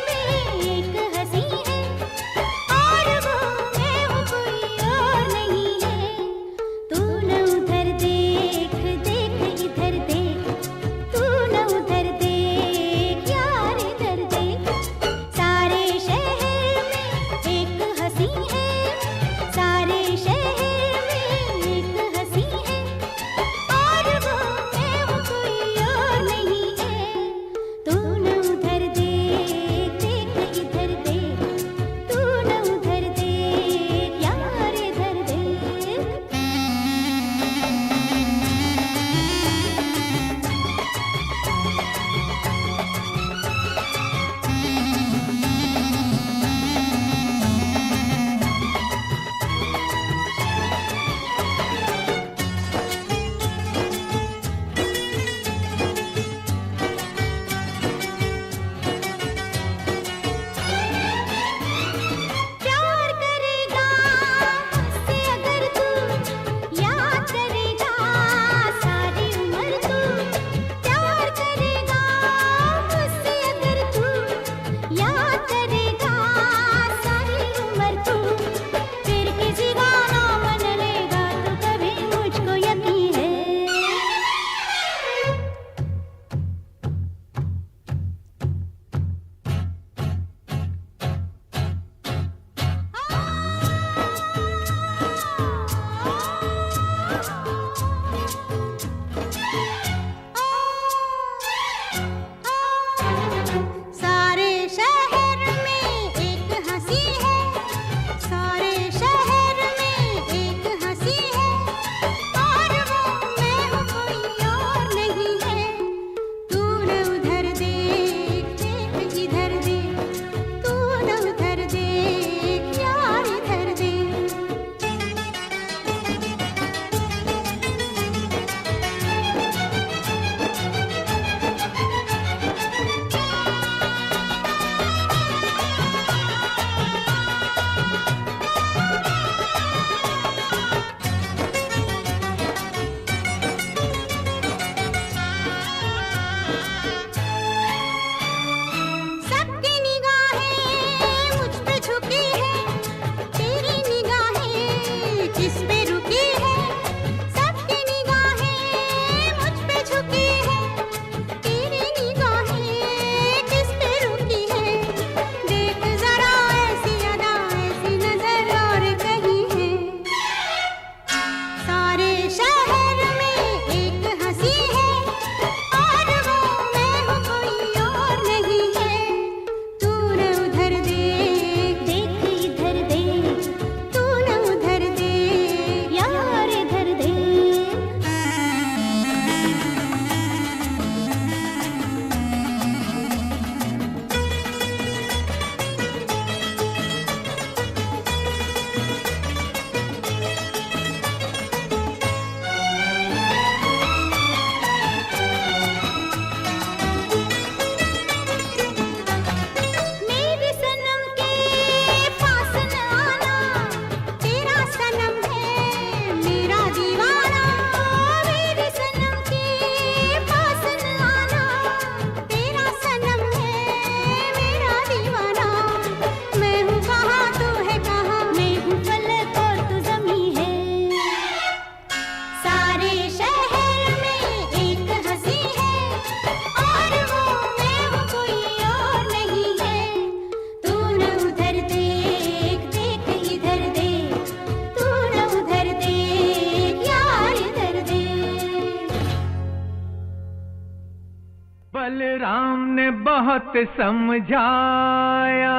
बहुत समझाया,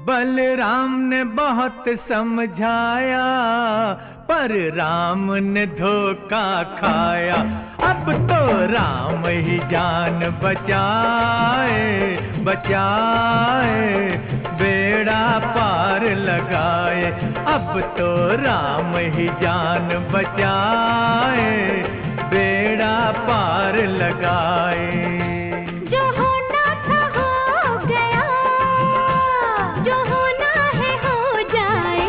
बलराम ने बहुत समझाया, पर राम ने धोखा खाया। अब तो राम ही जान बचाए, बचाए, बेड़ा पार लगाए। अब तो राम ही जान बचाए, बेड़ा पार लगाए। जो होना था हो गया, जो होना है हो जाए।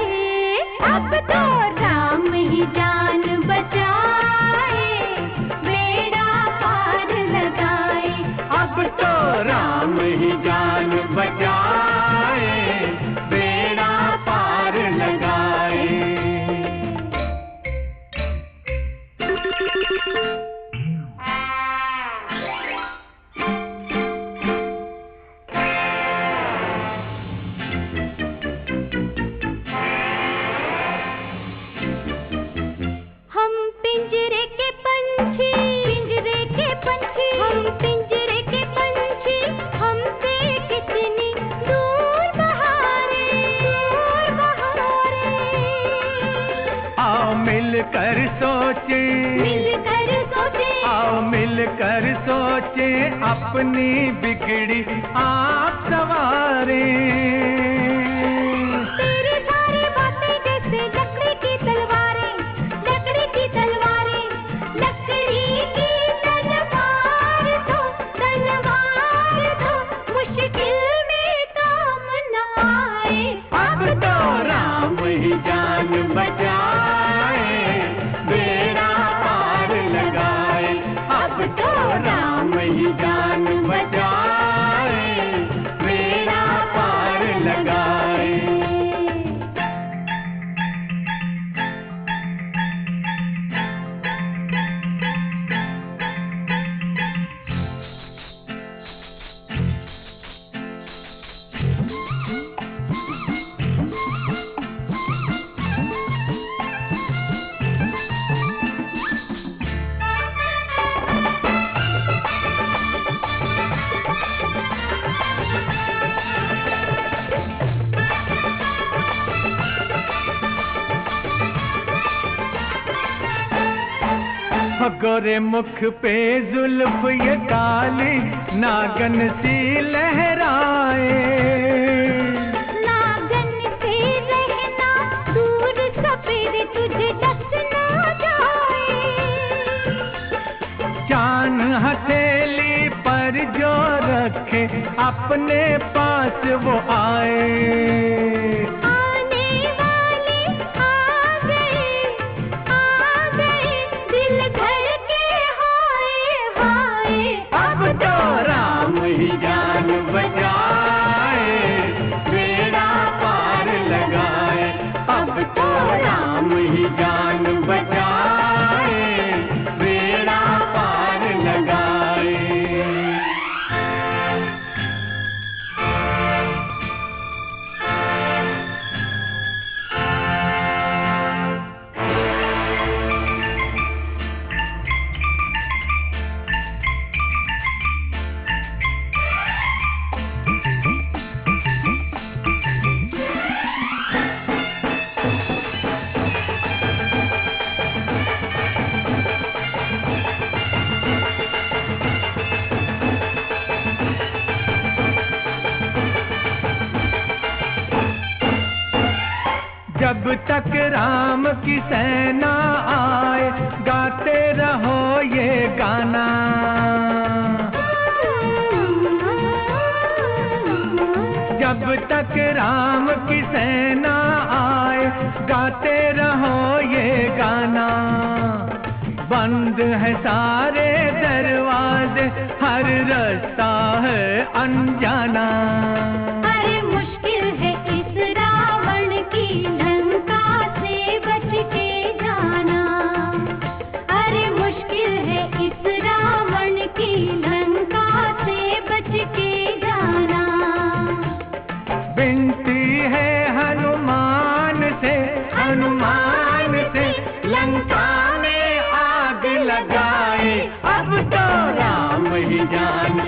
अब तो राम ही जान बचाए, बेड़ा पार लगाए। अब तो राम ही जान बचाए, बेड़ा पार लगाए। हम पिंजरे के पंछी, पिंजरे के पंछी, हम पिंजरे के पंछी, हमसे कितनी दूर बहारे, दूर बहारे। आओ मिलकर सोचे, मिलकर सोचे, आओ मिलकर सोचे, अपनी बिगड़ी आप सवारे। तेरी सारी बातें जैसे लकड़ी की तलवारें, लकड़ी की तलवारें, लकड़ी की तलवार दो, तलवार दो, मुश्किल में काम न आए। अब तो राम ही जान बचाए, बेड़ा पार लगाए। अब तो राम ही जान बचाए, बेड़ा पार लगाए। गोरे मुख पे जुल्फ ये काली नागन सी लहराए। नागन से रहना दूर, सपेरे तुझे डस ना जाए। चान हथेली पर जो रखे, अपने पास वो आए। आने वाले आ गए, आ गए, दिल धड़के हाय हाय। अब तो राम ही जान बचाए, बेड़ा पार लगाए। अब तो राम ही जान बचाए, बेड़ा पार लगाए। जब तक राम की सेना आए, गाते रहो ये गाना। जब तक राम की सेना आए, गाते रहो ये गाना। बंद है सारे दरवाजे, हर रास्ता है अनजाना। अरे मुश्किल है इस रावण की लंका से बच के जाना। अरे मुश्किल है इस रावण की लंका से बच के जाना। विनती है हनुमान से, हनुमान से, लंका में आग लगाए। अब तो राम ही जान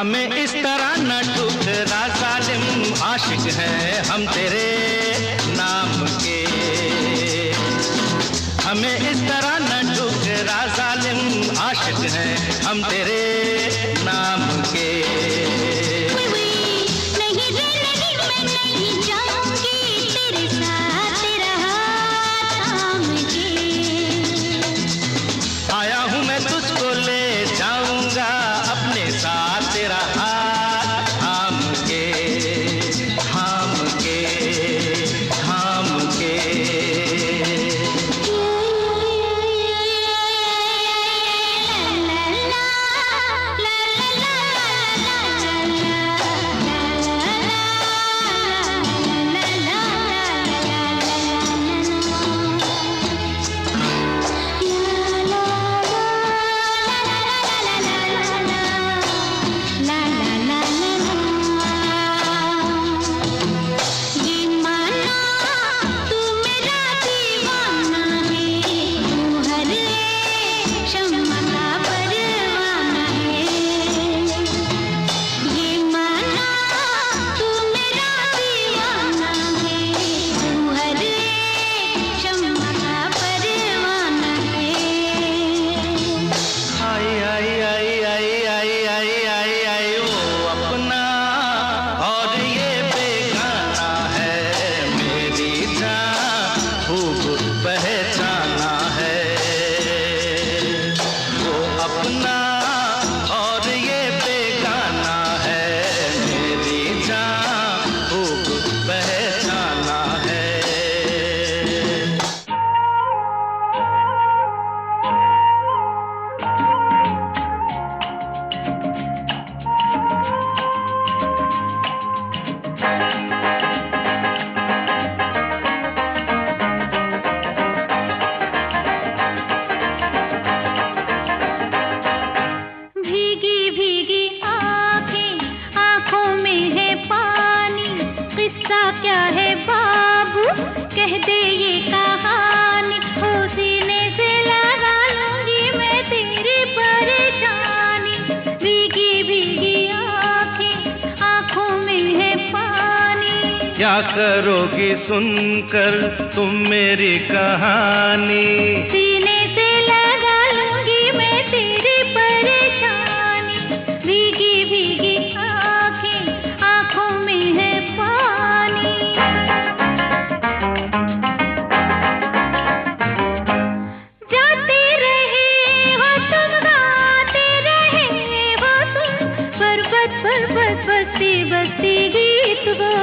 हमें इस तरह न ठुकरा जालिम, आशिक हैं हम तेरे नाम के। हमें इस तरह न ठुकरा जालिम, आशिक हैं हम तेरे नाम के। नहीं रे नहीं, मैं नहीं जाऊंगी तेरे साथ तेरा हाथ थाम के। आया हूँ मैं तुझको ले जाऊंगा अपने साथ तेरा हाथ थाम के, थाम के, थाम के। ये माना तू मेरा दीवाना है, तू हर शम्मा का परवाना है। ये माना तू मेरा दीवाना है, तू हर शम्मा का परवाना है। आई आई आई आई आई आई आई आई ओ अपना, और ये बेगाना है मेरी जान, खूब पहचाना है। वो अपना और ये बेगाना है मेरी जान, खूब पहचाना है। भीगी भीगी आंखें, आंखों में है पानी, किस्सा क्या है बाबू, कह दे ये कहानी। हो सीने से लगा लूंगी मैं तेरी परेशानी। भीगी भीगी आंखें, आंखों में है पानी। क्या करोगी सुनकर तुम मेरी कहानी? सीने से लगा लूंगी मैं तेरी परेशानी। भीगी भीगी आंखें, आंखों में है पानी। जाते रहे हो तुम, गाते रहे हो तुम, पर्वत पर्वत बस्ती बस्ती गीत गो।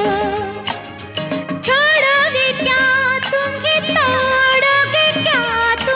छोड़ोगे क्या तुम ही, तोड़ोगे क्या तुम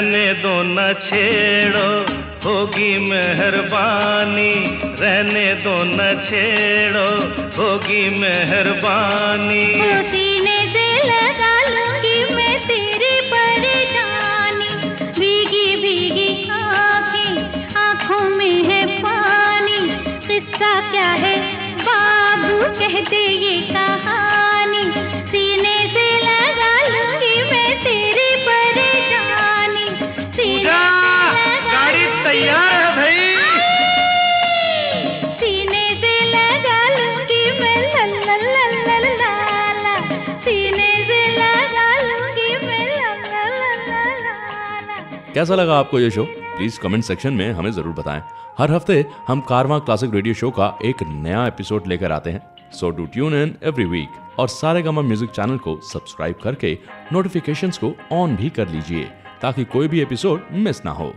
रहने दो न छेड़ो, होगी मेहरबानी, रहने दो न छेड़ो, होगी मेहरबानी। सीने से लगा लूंगी मैं तेरी परेशानी, भीगी भीगी आंखें, आंखों में है पानी, किस्सा क्या है बाबू कह दे ये कहानी, सीने से लगा लूंगी मैं तेरी परेशानी, पूजा, गाड़ी तैयार है भाई। सीने से लगा लूंगी मैं ला ला ला ला ला ला, सीने से लगा लूंगी मैं ला ला ला ला ला। कैसा लगा आपको ये शो? प्लीज कमेंट सेक्शन में हमें जरूर बताएं। हर हफ्ते हम कारवां क्लासिक रेडियो शो का एक नया एपिसोड लेकर आते हैं, so do tune in every week और सारेगामा म्यूजिक चैनल को सब्सक्राइब करके नोटिफिकेशंस को ऑन भी कर लीजिए ताकि कोई भी एपिसोड मिस ना हो।